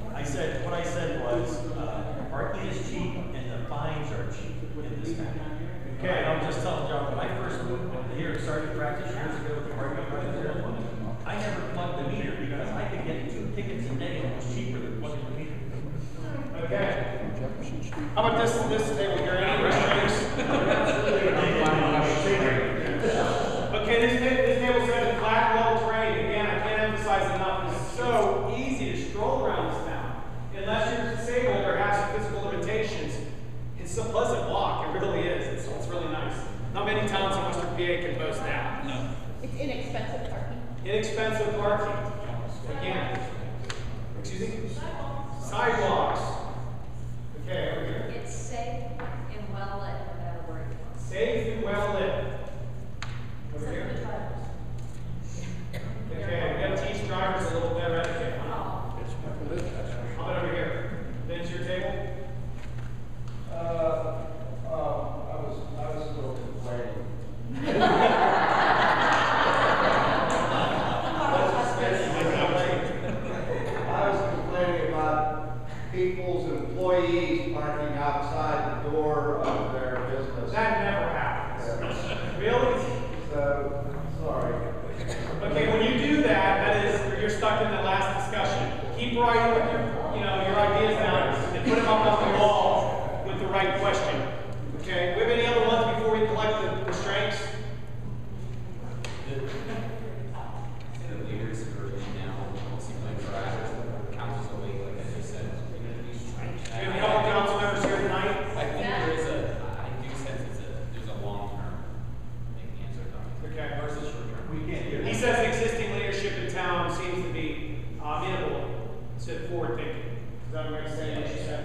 What I said was, parking is cheap and the fines are cheap in this town. Okay. I'm just telling John, when I first moved here and started practice years ago with the parking manager, I never plugged the meter because I could get 2 tickets a day and it was cheaper than plugging the meter. Okay. How about this table here? Any strengths? Okay, this table says flat, level terrain. Again, I can't emphasize enough. It's so easy to stroll around this town. Unless you're disabled or have some physical limitations, it's a pleasant walk. It really is. It's really nice. Not many towns in Western PA they can boast that. No. It's inexpensive parking. Inexpensive parking. Again. Excuse me? Sidewalks. Okay, over here. It's safe and well lit, whatever word you want. Safe and well lit. Over here. Okay, we gotta teach drivers a little better etiquette. How about over here? Bench your table? I was still complaining. I was complaining about people's employees parking outside the door of their business. That never happens. Really? So, sorry. Okay, when you do that, that is, you're stuck in the last discussion. Keep writing with your, your ideas down and put them up on the wall with the right question. Okay, we have any other ones before we collect the strengths? The leaders are now seem like proactive. Council's awake, like I just said. We have a couple council members here tonight. I think there is I do sense there's a long-term answer coming. Okay. Versus short-term. We can't hear. He says existing leadership in town seems to be amenable to forward thinking. Is that what you're saying? What you said?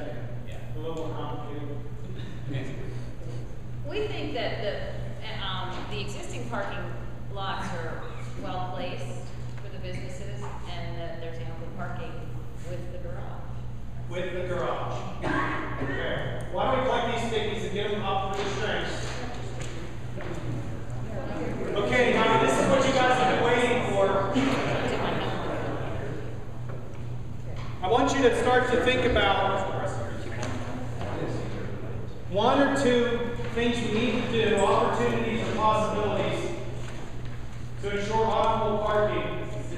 Yeah. A little more complicated. We think that the existing parking lots are well placed for the businesses and that there's ample parking with the garage. With the garage. Okay. Why don't we collect these stickies and get them up for the strengths? Okay, now this is what you guys have been waiting for. I want you to start to think about one or two things we need to do, opportunities or possibilities to ensure optimal parking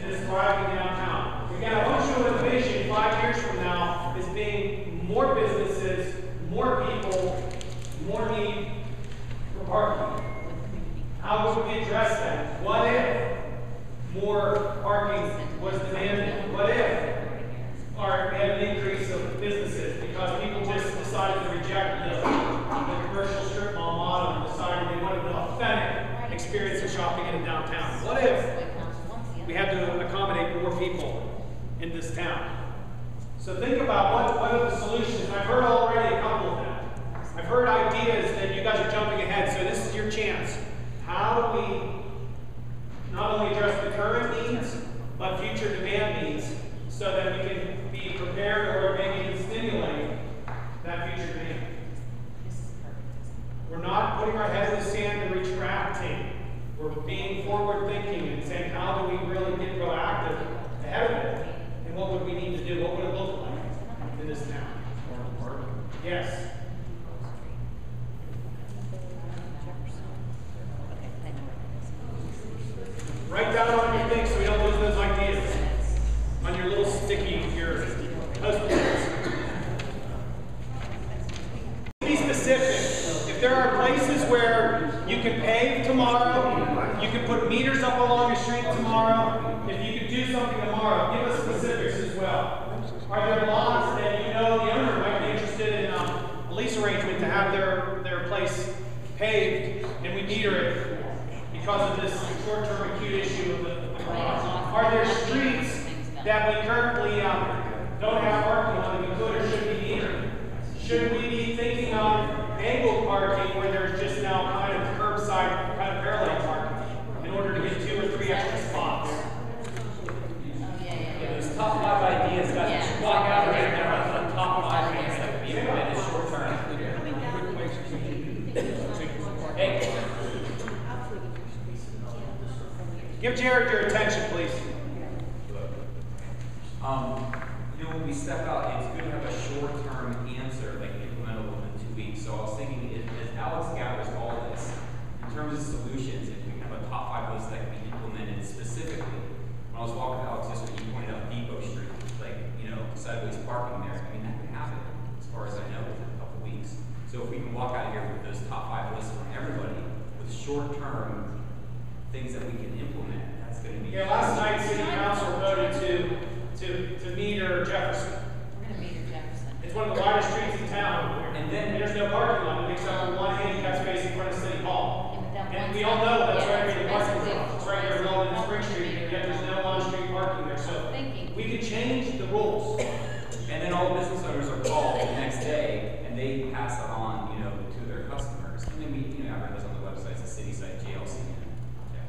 in this thriving downtown. Again, I want you to envision 5 years from now as being more businesses, more people, more need for parking. How would we address that? What if more parking was demanded? What if we had an increase of businesses because people just decided to reject the commercial strip mall model and decided they wanted an authentic experience of shopping in a downtown? What if we had to accommodate more people in this town? So think about what are the solutions. I've heard already a couple of them. I've heard ideas that you guys are jumping ahead, so this is your chance. How do we not only address the current needs, but future demand needs, so that we can be prepared or maybe even stimulate that future demand? We're not putting our heads in the sand and retracting. We're being forward thinking and saying, how do we really get proactive ahead of it? And what would we need to do? What would it look like in this town? Yes. Write down on your things so we don't lose those ideas. On your little sticky, your post-its. Be specific. If there are places where you can pave tomorrow, you can put meters up along your street tomorrow, if you could do something tomorrow, give us specifics as well. Are there lots that the owner might be interested in a lease arrangement to have their place paved and we meter it because of this short-term acute issue of the garage? Are there streets that we currently don't have parking on that we could or should be metered? Should we be thinking of angled parking where there's just now kind of curbside, kind of parallel parking in order to get 2 or 3 extra spots? Those top 5 ideas, guys, you should walk out right now on the top 5 things that would be implemented short term. Hey. Give Jared your attention, please. When we step out, it's good to have a short-term answer, like implementable in 2 weeks. So I was thinking, as Alex gathers all this, in terms of solutions, if we have a top 5 list that can be implemented specifically. When I was walking with Alex yesterday, he pointed out Depot Street, like, sideways parking there. I mean, that can happen, as far as I know, within a couple weeks. So if we can walk out of here with those top 5 lists from everybody, with short-term things that we can implement, that's going to be. Yeah, last night City Council voted to meter Jefferson. We're going to meter Jefferson. It's one of the widest streets in town. And then there's no parking lot except for one handicap space in front of City Hall. And then And one we all know that's side. right where the parking basically lot, it's right there going in Spring Street, and yet there's no on-street parking there, so Thinking. we could change the rules. And then all the business owners are called the next day, and they pass it on, you know, to their customers. And then we, you know, advertise on the websites, the city site, JLC.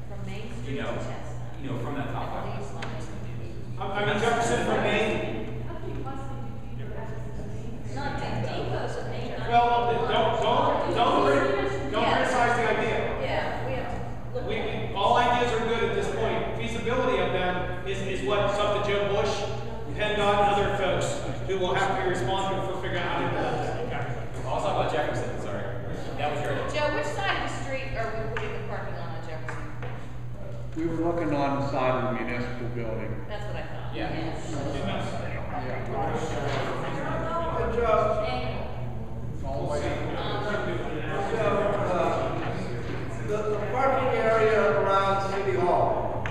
From Main Street You know, to Chestnut. you know, from that top I five. believe so. I mean, Jefferson from Maine, How can you possibly do people access to the main? Not Big Depot's a main. well, don't criticize the idea. Yeah, we have to look at it. All ideas are good at this point. Feasibility of them is what's up to Joe Bush, PennDOT, and other folks who will have to be responsible for figuring out how to implement that. I'll talk about Jefferson, sorry. That was your. Joe, which side of the street are we putting the parking on Jefferson? We were looking on the side of the municipal building. That's what I thought. Yeah. Good job. Angle. The parking area around City Hall,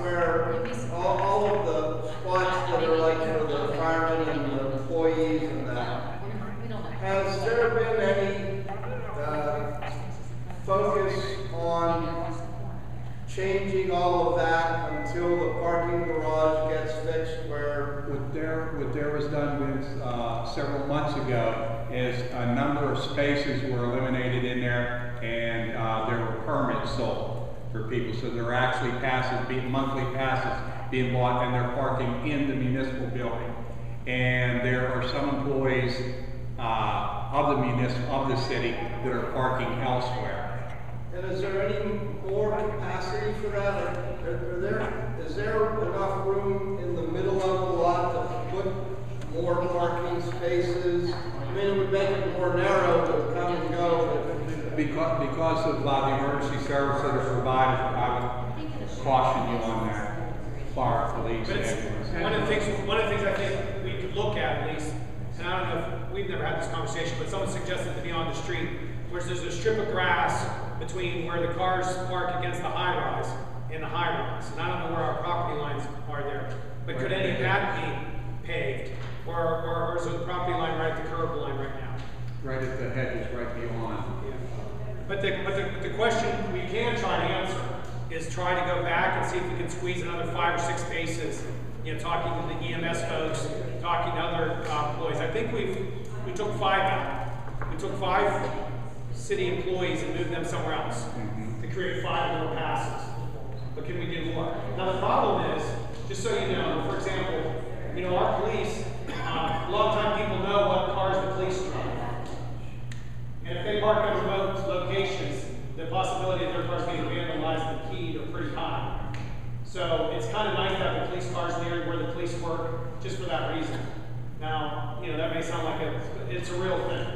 where all of the spots that are like for the firemen and the employees and that, We don't know. has there been any focus on changing all of that until the parking garage gets fixed where? What there was done with, several months ago is a number of spaces were eliminated in there, and there were permits sold for people. So there are actually monthly passes being bought, and they're parking in the municipal building. And there are some employees of the city that are parking elsewhere. And is there any more capacity for that? Is there enough room in the middle of the lot to put more parking spaces? I mean, it would make it more narrow to come and go. Because of the emergency service that are provided, I would caution you on that. Fire, police, But it's, ambulance. one of the things I think we could look at least, and I don't know if we've never had this conversation, but someone suggested to be on the street, where there's a strip of grass between where the cars park against the high rise and the high rise. And I don't know where our property lines are there, but could any of that be paved? Or is the property line right at the curb line right now? Right at the hedges, right beyond. But the question we can try to answer is try to go back and see if we can squeeze another 5 or 6 spaces. You know, talking to the EMS folks, talking to other employees. I think we took 5 out. We took 5 city employees and moved them somewhere else to create 5 more passes. But can we do more? Now the problem is, just so you know, for example, you know, our police, a lot of time people know what cars the police drive. And if they park at remote locations, the possibility of their cars being vandalized and keyed are pretty high. So it's kind of nice to have the police cars near where the police work, just for that reason. Now, you know, that may sound like it's a real thing.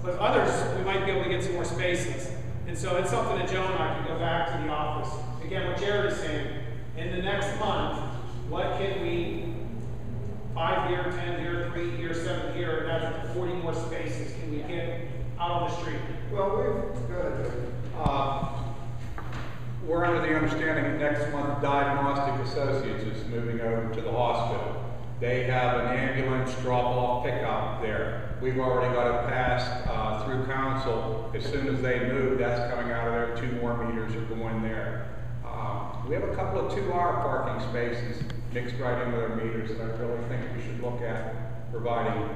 But others, we might be able to get some more spaces. And so it's something that Joe and I can go back to the office. Again, what Jared is saying, in the next month, what can we, 5 year, 10 year, 3 year, 7 year, that's 40 more spaces can we get out on the street? Well, we've got We're under the understanding that next month Diagnostic Associates is moving over to the hospital. They have an ambulance drop-off pickup there. We've already got it passed through council. As soon as they move, that's coming out of there. 2 more meters are going there. We have a couple of 2-hour parking spaces mixed right in with our meters that I really think we should look at providing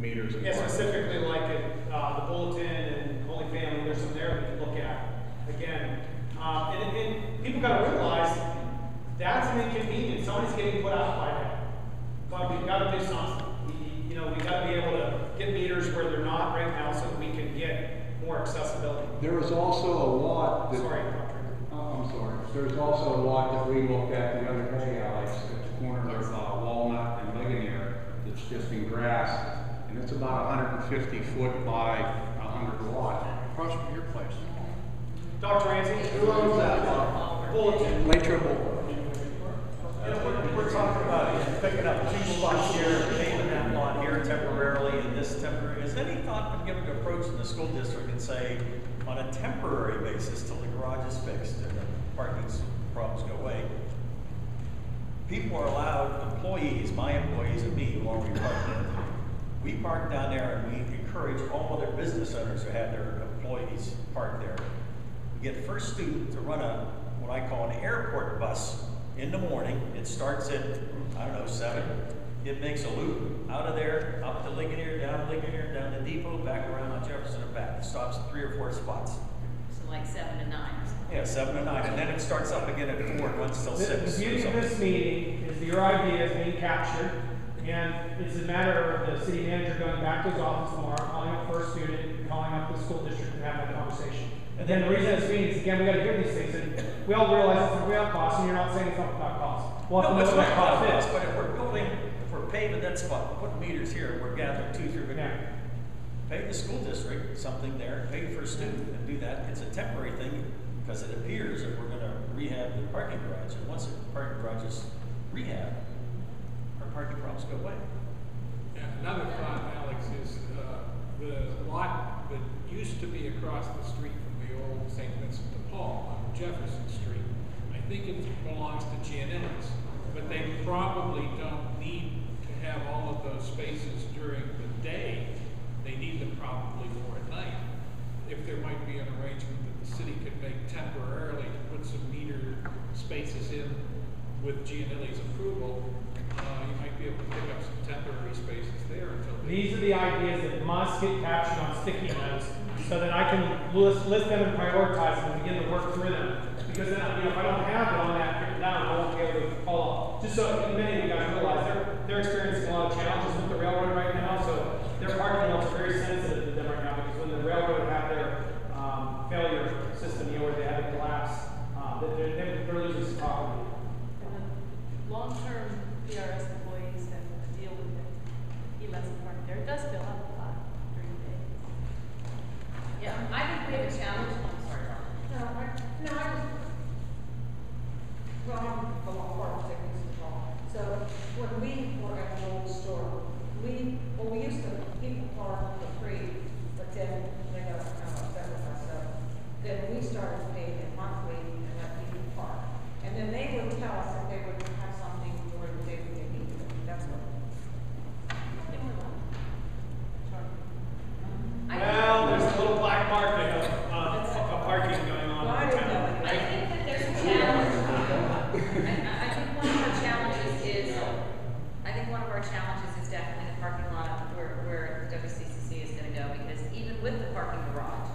meters. Yeah, specifically like at the Bulletin and Holy Family, there's some there we can look at. Again, and people got to realize that's an inconvenience. Somebody's getting put out by that. But we've got to do something. We got to be able to get meters where they're not right now, so that we can get more accessibility. There was also a lot that. Sorry, I'm sorry. There's also a lot that we looked at the other day, Alex, at the corner of Walnut and Ligonier, that's just in grass, and it's about 150 foot by 100 lot. Across from your place. Dr. Ramsey, who owns that? Bulletin. Latrobe. We're talking about picking up 2 spots here, paving that lot here temporarily, and this temporary. Has any thought been given to approaching the school district and say, on a temporary basis till the garage is fixed and the parking problems go away, people are allowed, employees, my employees and me, who already park there, we park down there and we encourage all other business owners who have their employees park there. get first student to run what I call an airport bus in the morning. It starts at, I don't know, 7. It makes a loop out of there, up to Ligonier, down the depot, back around on Jefferson and back. It stops at 3 or 4 spots. So like 7 to 9 or something. Yeah, 7 to 9, and then it starts up again at 4 and runs till 6. The beauty of this meeting is that your idea is being captured, and it's a matter of the city manager going back to his office tomorrow, calling up first student, calling up the school district, and having a conversation. And then the reason this meeting is, again, we got to hear these things, and we all realize it's real cost, and you're not saying it's not about cost. We'll have to know what that cost is. But if we're building, if we're paving that spot, putting meters here, we're gathering 2 through. Pay the school district something there, pay for a student, and do that. It's a temporary thing because it appears that we're going to rehab the parking garage, and once the parking garage is rehabbed, our parking problems go away. And another thought, Alex, is the lot that used to be across the street from the old St. Vincent de Paul on Jefferson Street, I think it belongs to Giannetti's, but they probably don't need to have all of those spaces during the day. They need them probably more at night. If there might be an arrangement that the city could make temporarily to put some meter spaces in with Giannetti's approval, you might be able to pick up some temporary spaces there until These are the ideas that must get captured on sticky notes so that I can list them and prioritize them and begin to work through them. Because then, if I don't have it on that written down, I won't be able to follow. Just so many of you guys realize, they're experiencing a lot of challenges with the railroad right now, so their parking lots are very sensitive to them right now, because when the railroad had their failure system, where they had to collapse, they're losing some property. And the long-term PRS employees that deal with it, he lets them park there. It does fill up a lot during the day. Yeah, I think we have a challenge. I'm sorry, Ron. I'm a lot more techniques involved. So when we were at the old store, we used to people park for free, but then they got kind of upset with us. So then we started paying it monthly and let people park. And then they would tell us that they would have something during the day when they needed it. That's what. Well, there's a little black market of parking going on. Well, I didn't know. I think that there's a challenge. I think one of our challenges is definitely the parking lot where the WCCC is going to go, because even with the parking garage,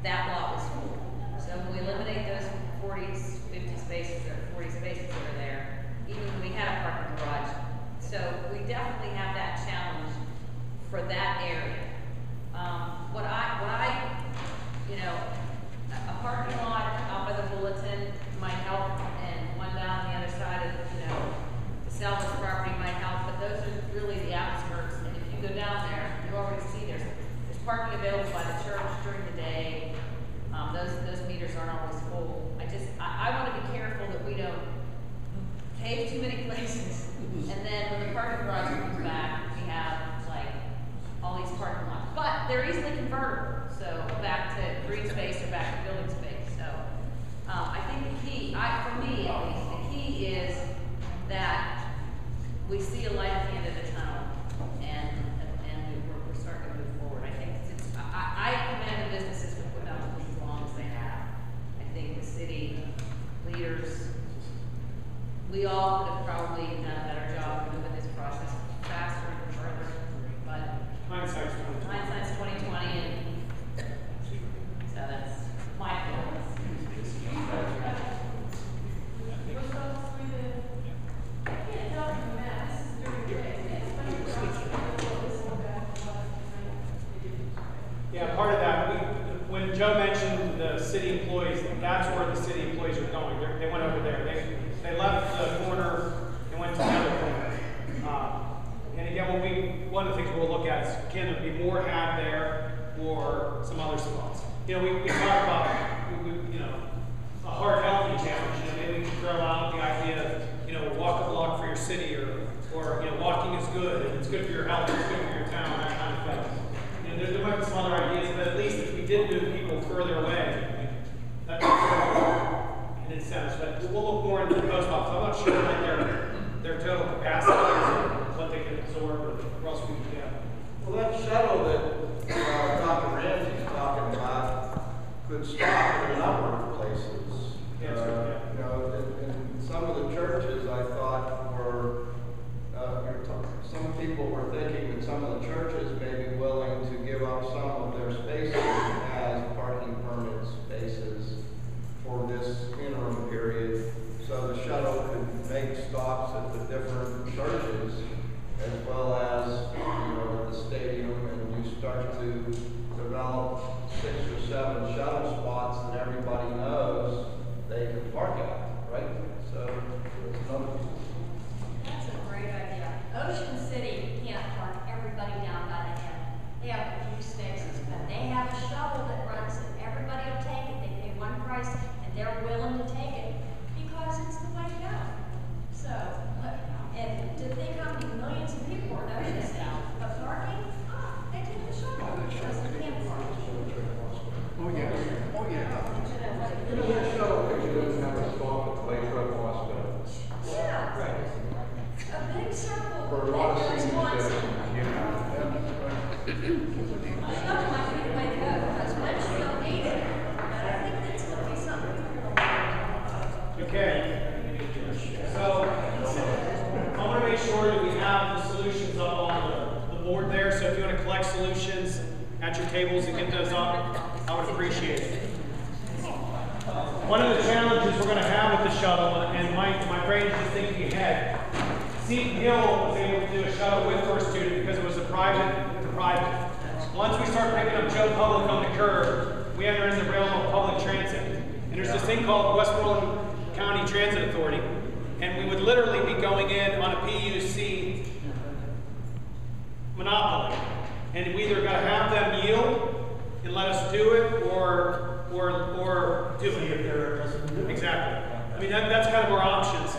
that lot was full. So when we eliminate those 50 spaces that are there, even when we had a parking garage, so we definitely have that challenge for that area. A parking lot out by the bulletin might help, and one down on the other side of, the Salvage property might help, but those are really the outskirts. And if you go down there, you already see there's parking available by the church during the day. Those meters aren't always full. I want to be careful that we don't pave too many places, and then when the parking garage comes back, we have like all these parking lots. But they're easily convertible, so back to green space or back to building space. So I think the key, for me at least, the key is that we see a light at the end of the tunnel, and we're starting to move forward. I think I commend the businesses for putting up with this as long as they have. I think the city leaders, we all could have probably done a better job of moving this process faster and further, but Hindsight's 2020, and so that's my feelings. I can't tell from the map, this is during the day. Yeah, part of that, when Joe mentioned the city employees, that's where the city employees are going. They went over there. They left the corner and went to the other corner. And again, one of the things we'll look at is, can there be more had there or some other spots? We talk about, a hard healthy challenge. Maybe we can throw out the idea of, walk a block for your city, or walking is good, and it's good for your health, it's good for your town, that kind of thing. There might be some other ideas, but at least if we did move people further away, that would be an incentive. But we'll look more into the post office. I'm not sure what their total capacity is, and what they can absorb, or what else we can get. Well, that shuttle that Dr. Ramsey's talking about could stop in a number of as well as, the stadium, and you start to develop 6 or 7 shuttle spots that everybody knows they can park at, right? So there's another piece. That's a great idea. Ocean City can't park everybody down by the end. They have a few spaces, but they have a shuttle that runs and everybody will take it. They pay one price and they're willing to take it because it's the way to go. So, and to think how many millions of people are in Ocean City, but parking, they take the shuttle because they can't park. Oh, yeah. Oh, yeah. That shuttle picture doesn't have a stop at Latrobe Hospital. Yeah. Right. A big circle. For a lot of that goes seniors once. that, Shuttle might be the way to go because once you don't need it, but I think that's going to be something. Okay. So, I want to make sure that we have the solutions up on the board there. So if you want to collect solutions at your tables and get those up, I would appreciate it. One of the challenges we're going to have with the shuttle, and my brain is just thinking ahead, Seton Hill was able to do a shuttle with First Student because it was a private to private. Once we start picking up Joe Public on the curb, we enter in the realm of public transit. And there's this thing called Westmoreland County Transit Authority, and we would literally be going in on a PUC monopoly. And we either got to have them yield and let us do it, or do it. Exactly. I mean, that's kind of our options.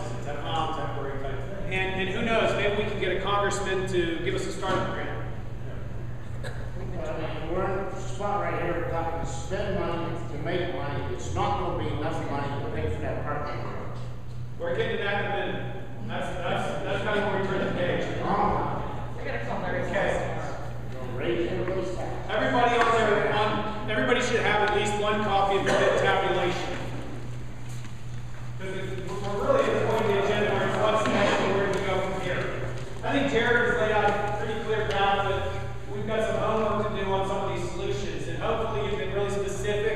And who knows, maybe we can get a congressman to give us a starting grant. We're in a spot right here, we're talking to spend money to make money. It's not going to be enough money to pay for that parking. We're getting to that in a minute. That's kind of where we turn the page. We're going to call Larry. Okay. Raise everybody's tax. Everybody should have at least one copy of the bid tabulation. Because we're really at the point of the agenda where it's what's next and where we go from here. I think Jared has laid out a pretty clear path, but we've got some homework to do on some of these solutions. And hopefully you've been really specific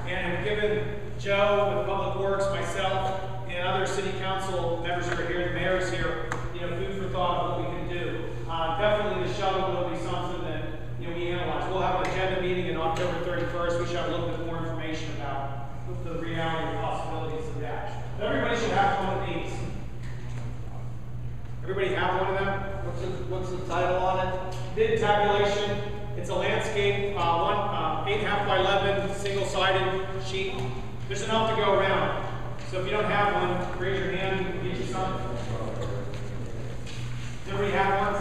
and have given Joe with Public Works, myself, and other city council members who are here, the mayor's here, food for thought of what we can do. Definitely the shuttle will be something that we analyze. We'll have an agenda meeting in October 31st. We should have a little bit more information about the reality and possibilities of that. Everybody should have one of these. Everybody have one of them? What's the title on it? Bid tabulation. It's a landscape, 8.5 by 11, single-sided sheet. There's enough to go around. So if you don't have one, raise your hand. We can get you some. Does everybody have one?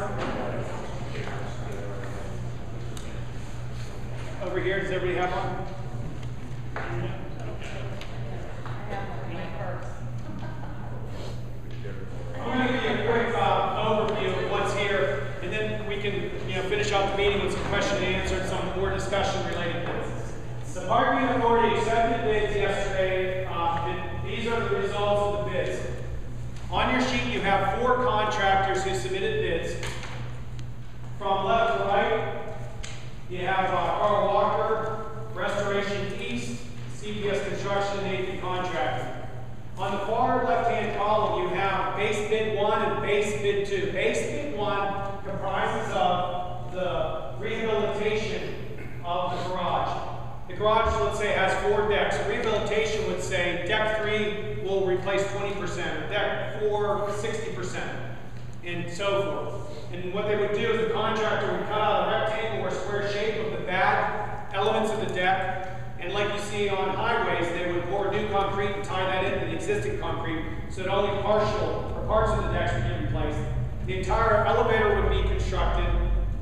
Over here, does everybody have one? I'm going to give you a quick overview of what's here, and then we can finish out the meeting with some question and answer and some more discussion related to this. The Parking Authority accepted bids yesterday. These are the results of the bids. On your sheet, you have 4 contractors who submitted bids. From left to right, you have Carl Walker, Restoration East, CPS Construction, and Nathan Contracting. On the far left-hand column, you have base bid 1 and base bid 2. Base bid 1 comprises of the rehabilitation of the garage. The garage, let's say, has 4 decks. Rehabilitation would say deck 3 will replace 20%, deck 4, 60%, and so forth. And what they would do is the contractor would cut out a rectangle or square shape of the bad elements of the deck, and like you see on highways, they would pour new concrete and tie that into the existing concrete so that only partial or parts of the decks would get replaced. The entire elevator would be constructed,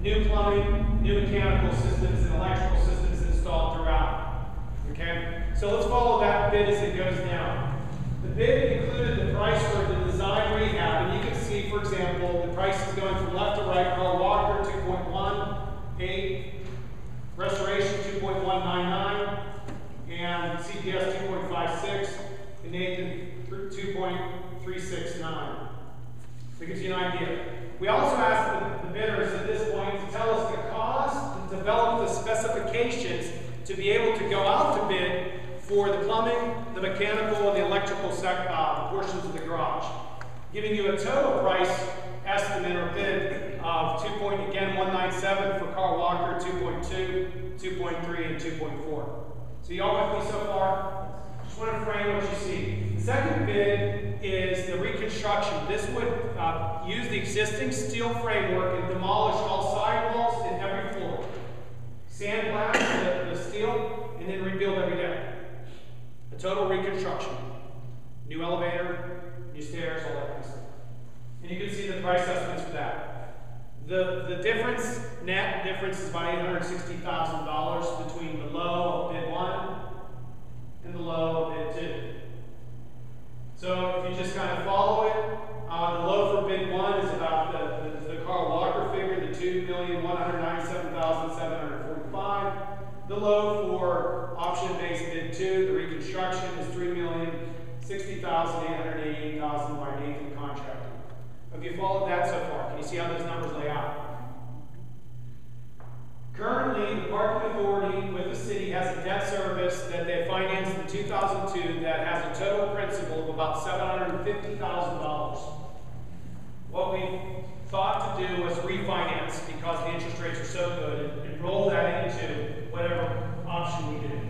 new plumbing, new mechanical systems, and electrical systems installed throughout. Okay? So let's follow that bid as it goes down. The bid included the price for the design rehab, and you can see, for example, the price is going from left to right. Carl Walker, 2.18, Restoration, 2.199, and CPS, 2.56, and Nathan, 2.369. So it gives you an idea. We also asked the bidders at this point to tell us the cost to develop the specifications to be able to go out to bid for the plumbing, the mechanical, and the electrical portions of the garage, giving you a total price estimate or bid of 197 for Carl Walker, 2.2, 2.3, and 2.4. So y'all with me so far? Just want to frame what you see. The second bid is the reconstruction. This would use the existing steel framework and demolish all sidewalls in every floor. Sandblast the steel and then rebuild every deck. A total reconstruction. New elevator, new stairs, all that kind of stuff. And you can see the price estimates for that. The difference, net difference, is about $860,000 between the low of bid 1 and the low of bid 2. So if you just kind of follow it, the low for bid 1 is about the Carl Walker figure, the $2,197,745. The low for option-based bid 2, the reconstruction, is $3,060,888 by Nathan Contracting. Have you followed that so far? Can you see how those numbers lay out? Currently, the Parking Authority with the city has a debt service that they financed in 2002 that has a total principal of about $750,000. What we thought to do was refinance because the interest rates are so good and roll that into whatever option we did.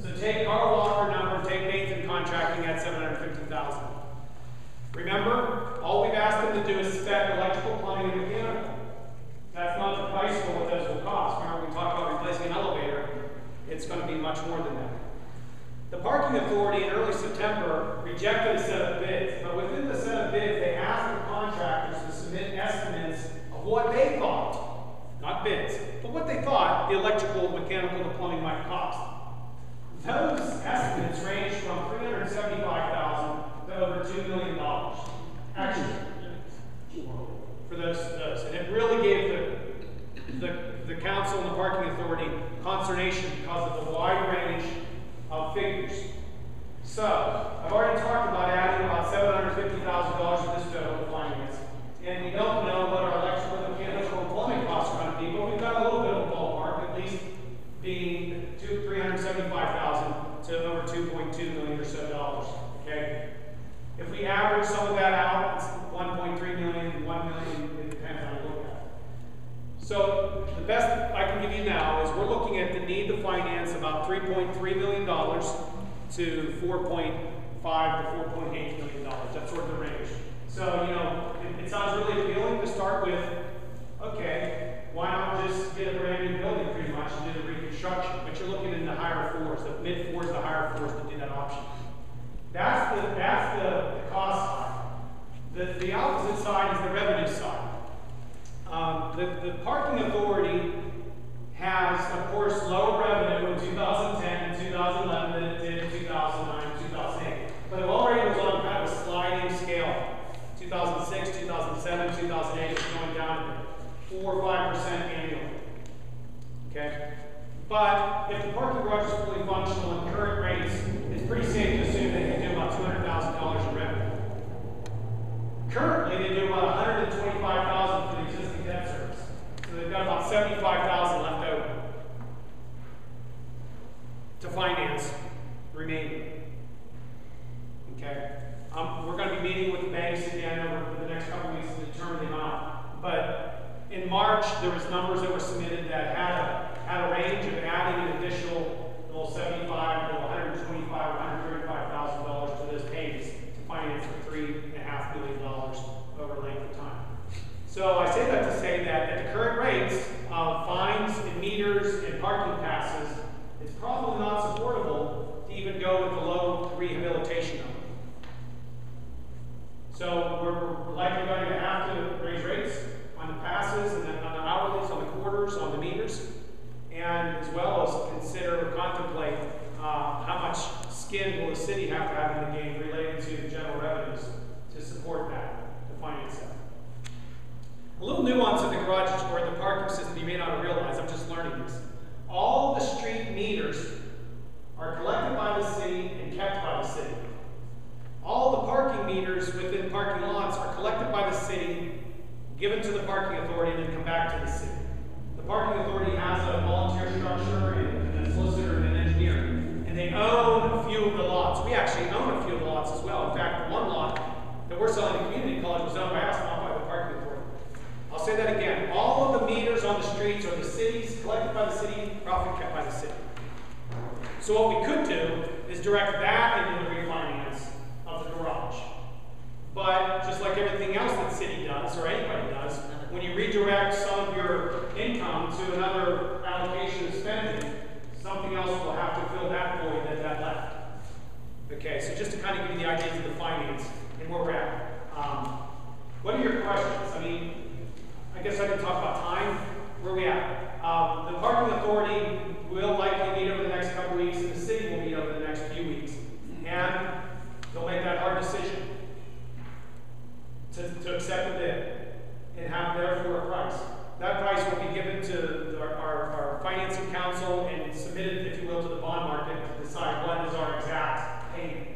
So take Carl Walker number, take Nathan Contracting at $750,000. Remember, all we've asked them to do is spec electrical, plumbing, and mechanical. That's not the price for what those will cost. Remember, we talked about replacing an elevator. It's going to be much more than that. The Parking Authority in early September rejected a set of bids, but within the set of bids, they asked the contractors to submit estimates of what they thought, not bids, but what they thought the electrical, mechanical, and plumbing might cost. Those estimates ranged from $375,000 to over $2 million. Actually, for those. And it really gave the council and the Parking Authority consternation because of the wide range of figures. So, I've already talked about adding about $750,000 to this total finance. And we don't know what our electrical, mechanical, and plumbing costs are going to be, but we've got a little bit of a ballpark, at least being $375,000 to over $2.2 million or so dollars. Okay? If we average some of that out, it's 1.3 million, 1 million, it depends on how you look at it. So the best I can give you now is we're looking at the need to finance about $3.3 million to $4.5 to $4.8 million. That's sort of the range. So, you know, it sounds really appealing to start with, okay, why not just get a brand new building pretty much and do the reconstruction? But you're looking in the higher floors, the mid floors, the higher floors to do that option. That's the cost side. The opposite side is the revenue side. The Parking Authority has, of course, lower revenue in 2010 and 2011 than it did in 2009 and 2008. But it already was on kind of a sliding scale. 2006, 2007, 2008, it's going down to 4 or 5% annually. Okay? But if the parking garage is fully functional at current rates, it's pretty safe to assume they can do about $200,000 in revenue. Currently, they do about $125,000 for the existing debt service. So they've got about $75,000 left over to finance the remaining. Okay? We're going to be meeting with the banks again over the next couple of weeks to determine the amount. But in March, there was numbers that were submitted that had a range of adding an additional $75,000 to $125,000 or $135,000 to those payments to finance for $3.5 million over a length of time. So I say that to say that at the current rates of fines and meters and parking passes, it's probably not supportable to even go with the low rehabilitation number. So we're likely going to have to raise rates on the passes and on the hourlies, on the quarters, on the meters, and as well as consider or contemplate how much skin will the city have to have in the game related to the general revenues to support that, to finance that. A little nuance in the garages or the parking system you may not have realized, I'm just learning this. All the street meters are collected by the city and kept by the city. All the parking meters within parking lots are collected by the city, given to the Parking Authority, and then come back to the city. The Parking Authority has a volunteer structure and a solicitor and an engineer, and they own a few of the lots. We actually own a few of the lots as well. In fact, the one lot that we're selling to community college was owned by us, not by the Parking Authority. say that again. All of the meters on the streets are the city's, collected by the city, profit kept by the city. So what we could do is direct that into the refinance of the garage. But just like everything else that the city does, or anybody does, when you redirect some of your income to another allocation of spending, something else will have to fill that void that left. Okay, so just to kind of give you the ideas of the finance and where we're at. What are your questions? I mean, I guess I can talk about time. Where are we at? The parking authority will likely meet over the next couple weeks, and the city will meet over the next few weeks. And they'll make that hard decision to accept the bid and have therefore a price. That price will be given to our financing council and submitted, if you will, to the bond market to decide what is our exact payment.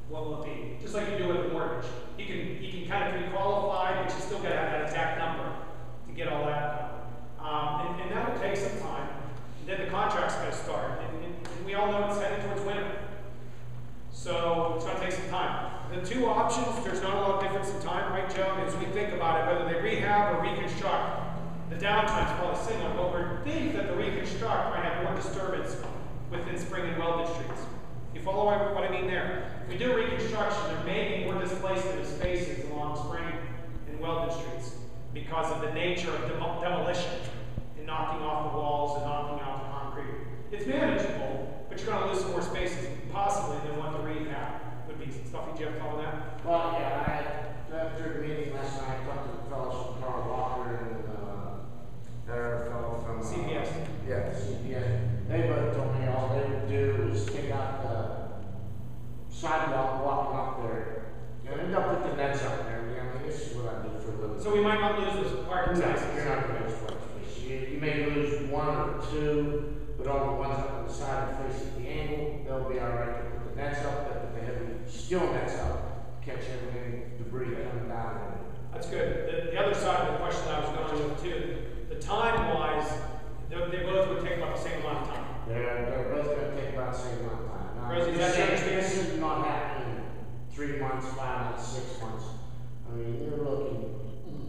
What will it be? Just like you do with a mortgage. You can kind of pre-qualify, but you still got to have that exact number to get all that done. And that will take some time. And then the contract's going to start. And we all know it's heading towards winter. So it's going to take some time. The two options, there's not a lot of difference in time, right, Joe? As we think about it, whether they rehab or reconstruct, the downtime's probably similar, but we think that the reconstruct might have more disturbance within Spring and Weldon streets. You follow what I mean there? If we do reconstruction, there may be more displacement of spaces along Spring and Weldon streets because of the nature of demolition and knocking off the walls and knocking out the concrete. It's manageable, but you're going to lose some more spaces possibly than what the rehab would be. Stuffy, do you have a thought on that? Well, yeah, after the meeting last night, I talked to the fellows from Carl Walker and their fellow from CPS. Yeah, CPS. They both told me all they would do is take out the sidewalk walking up there. And end up with the nets up there. I mean, this is what I do for a living. So we might not lose those parking spaces. You're not going to lose parking spaces. You may lose one or two, but all the ones up on the side facing the angle, they'll be all right to put the nets up, but the heavy steel nets up, catch everything, debris coming down. That's good. The other side of the question I was going with too, the time-wise, they both would take about the same amount of time. They're both going to take about the same amount of time. Now, Rosie, does that this is not happening in 3 months, 5 months, 6 months. I mean, you're looking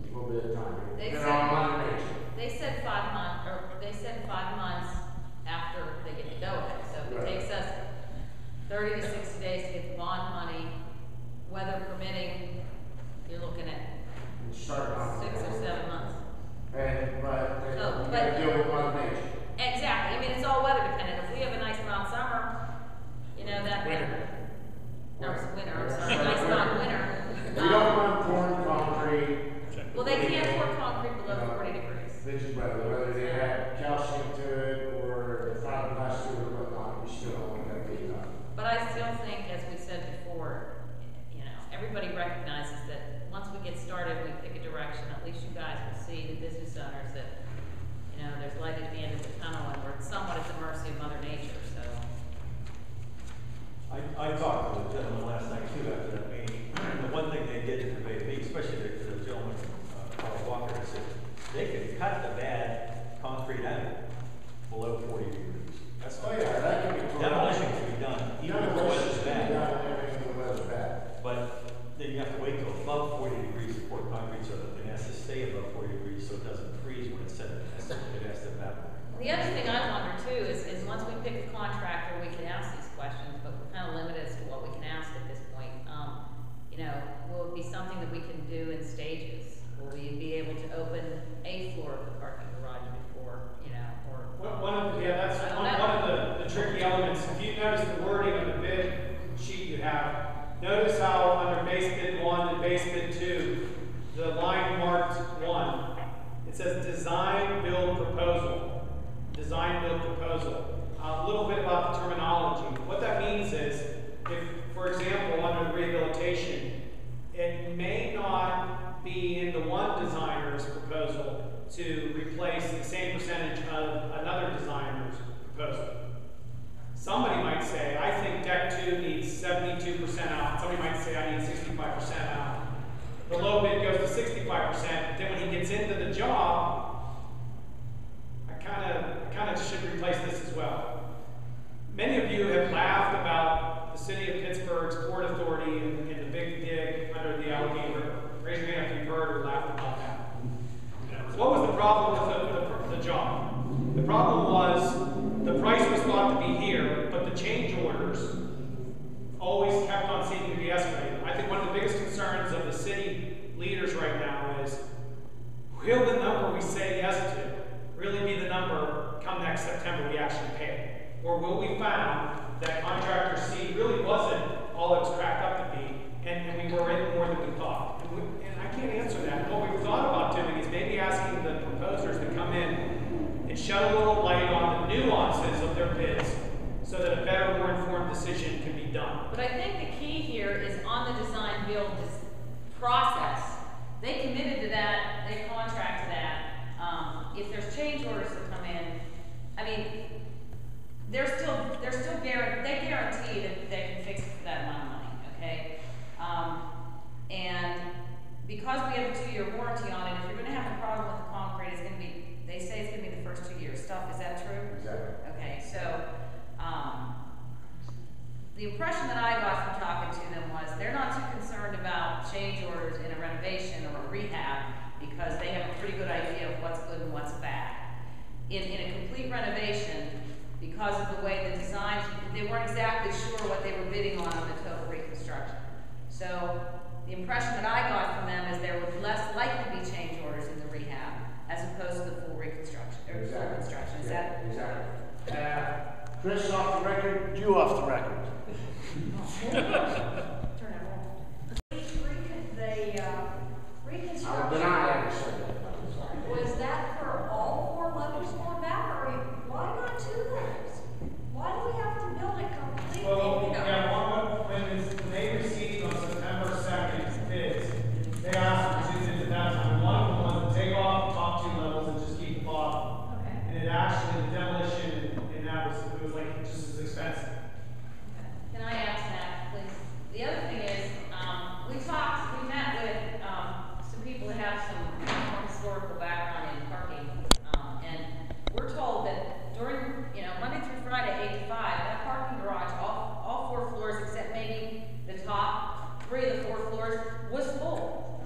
a little bit of time. They're on Mother Nature. They said 5 months, or they said 5 months after they get to go ahead. So if it takes us 30 to 60 days to get the bond money, weather permitting, you're looking at 6 or 7 months. But you got to deal with Mother Nature. Exactly. I mean, it's all weather dependent. If we have a nice mild summer, you know, that winter. No, it's winter. I'm sorry. Nice mild winter. We don't want pouring concrete. Well, they can't pour concrete below 40 degrees. Whether they have calcium to it or fiberglass to it or whatnot, we still don't want that to be done. But I still think, as we said before, you know, everybody recognizes that once we get started, we pick a direction. At least you guys will see, the business owners, that you know there's light at the end of the tunnel, and we're somewhat at the mercy of Mother Nature. So. I talked to the gentleman last night too after that meeting. The one thing they did convey to me, especially the gentleman from Carl Walker, is that they could cut the bad concrete out below 40 degrees. That's that can be demolition can be done even if the weather's bad. But then you have to wait till above 40 degrees to pour concrete so that it has to stay above 40 degrees so it doesn't freeze when it's set. It has to evaporate. The other thing I wonder too is once we pick a contractor, we can ask these questions, but we're kind of limited as to what we can ask at this point. You know, will it be something that we can do in stages? Will we be able to open a floor of the parking garage before, you know, or? That's one of the tricky elements. If you notice the wording of the bid sheet you have, notice how under base bid 1 and base bid 2, the line marked 1, it says design build proposal. Design build proposal. A little bit about the terminology. What that means is, if, for example, under the rehabilitation, it may not be in the one designer's proposal to replace the same percentage of another designer's proposal. Somebody might say, I think deck 2 needs 72% out. Somebody might say, I need 65% out. The low bid goes to 65%, but then when he gets into the job, I kind of should replace this as well. Many of you have laughed about the City of Pittsburgh's Port Authority and the big dig under the Allegheny River. Raise your hand if you've heard or laughed about that. found that contractor C really wasn't all it was cracked up to be, and we were in more than we thought. And I can't answer that. What we've thought about doing is maybe asking the proposers to come in and shed a little light on the nuances of their bids so that a better, more informed decision can be done. But I think the key here is on the design build process. They committed to that, they contract to that. If there's change orders that come in, I mean, they guarantee that they can fix it for that amount of money, okay? And because we have a 2-year warranty on it, if you're gonna have a problem with the concrete, it's gonna be, they say it's gonna be the first 2 years stuff, is that true? Exactly. Okay, so, the impression that I got from talking to them was they're not too concerned about change orders in a renovation or a rehab because they have a pretty good idea of what's good and what's bad. In a complete renovation, because of the way the designs, they weren't exactly sure what they were bidding on the total reconstruction. So the impression that I got from them is there would less likely be change orders in the rehab as opposed to the full reconstruction. Or Exactly. full construction. Is that? Exactly. Chris off the record, you off the record. I would deny that. Was that for all 4 levels going back, or why not 2 levels? Why do we have to build it completely? Well, yeah, when they received on September 2nd bids, they asked for 2 bids at that time. One of them was to take off the top 2 levels and just keep the bottom. Okay. And it actually, the demolition, and that was, it was like just as expensive. Can I ask that, please? The other thing is, we met with some people that have some more historical background in parking, and we're told that during, Monday through Friday, 8 to 5, that parking garage, all 4 floors except maybe the top 3 of the 4 floors was full,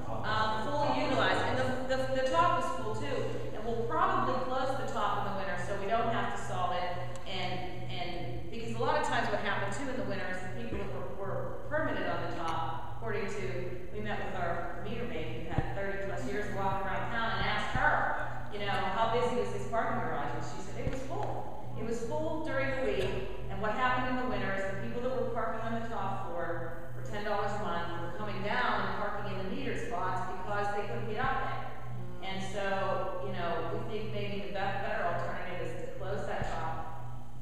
fully utilized, and the top was full too. And we'll probably close the top in the winter so we don't have to solve it, and because a lot of times what happened too in the winter is the people that were permitted on the top, according to, we met with our meter maid who had 30 plus years of walking around town and asked her, how busy was this parking garage? And she said it was full. It was full during the week, and what happened in the winter is the people that were parking on the top floor for $10 a month were coming down and parking in the meter spots because they couldn't get up there. And so, we think maybe the better alternative is to close that top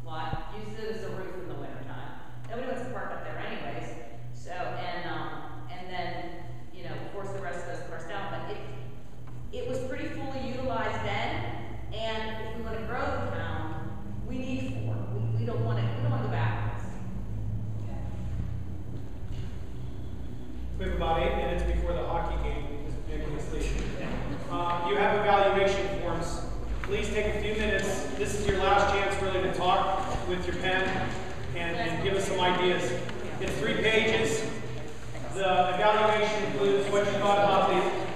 lot, use it as a roof in the wintertime. Nobody wants to park up there anyways. So, and then, force the rest of those cars down. But it was pretty fully utilized then, and if we want to grow the town, we need 4. We don't want to go backwards. We have about 8 minutes before the hockey game is making us leave. You have evaluation forms. Please take a few minutes. This is your last chance really to talk with your pen and give us some ideas. It's 3 pages. The evaluation includes what you thought about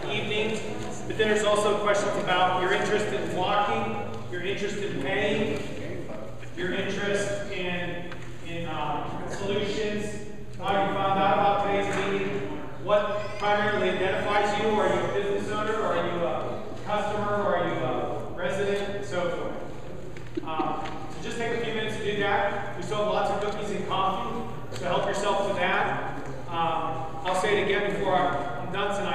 the evening, but then there's also questions about your interest in walking, your interest in paying, your interest in solutions, how you found out about today's meeting, what primarily identifies you. Are you a business owner, or are you a customer, or are you a resident, and so forth. So just take a few minutes to do that. We still have lots of cookies and coffee, so help yourself to that. I'll say it again before I'm done tonight.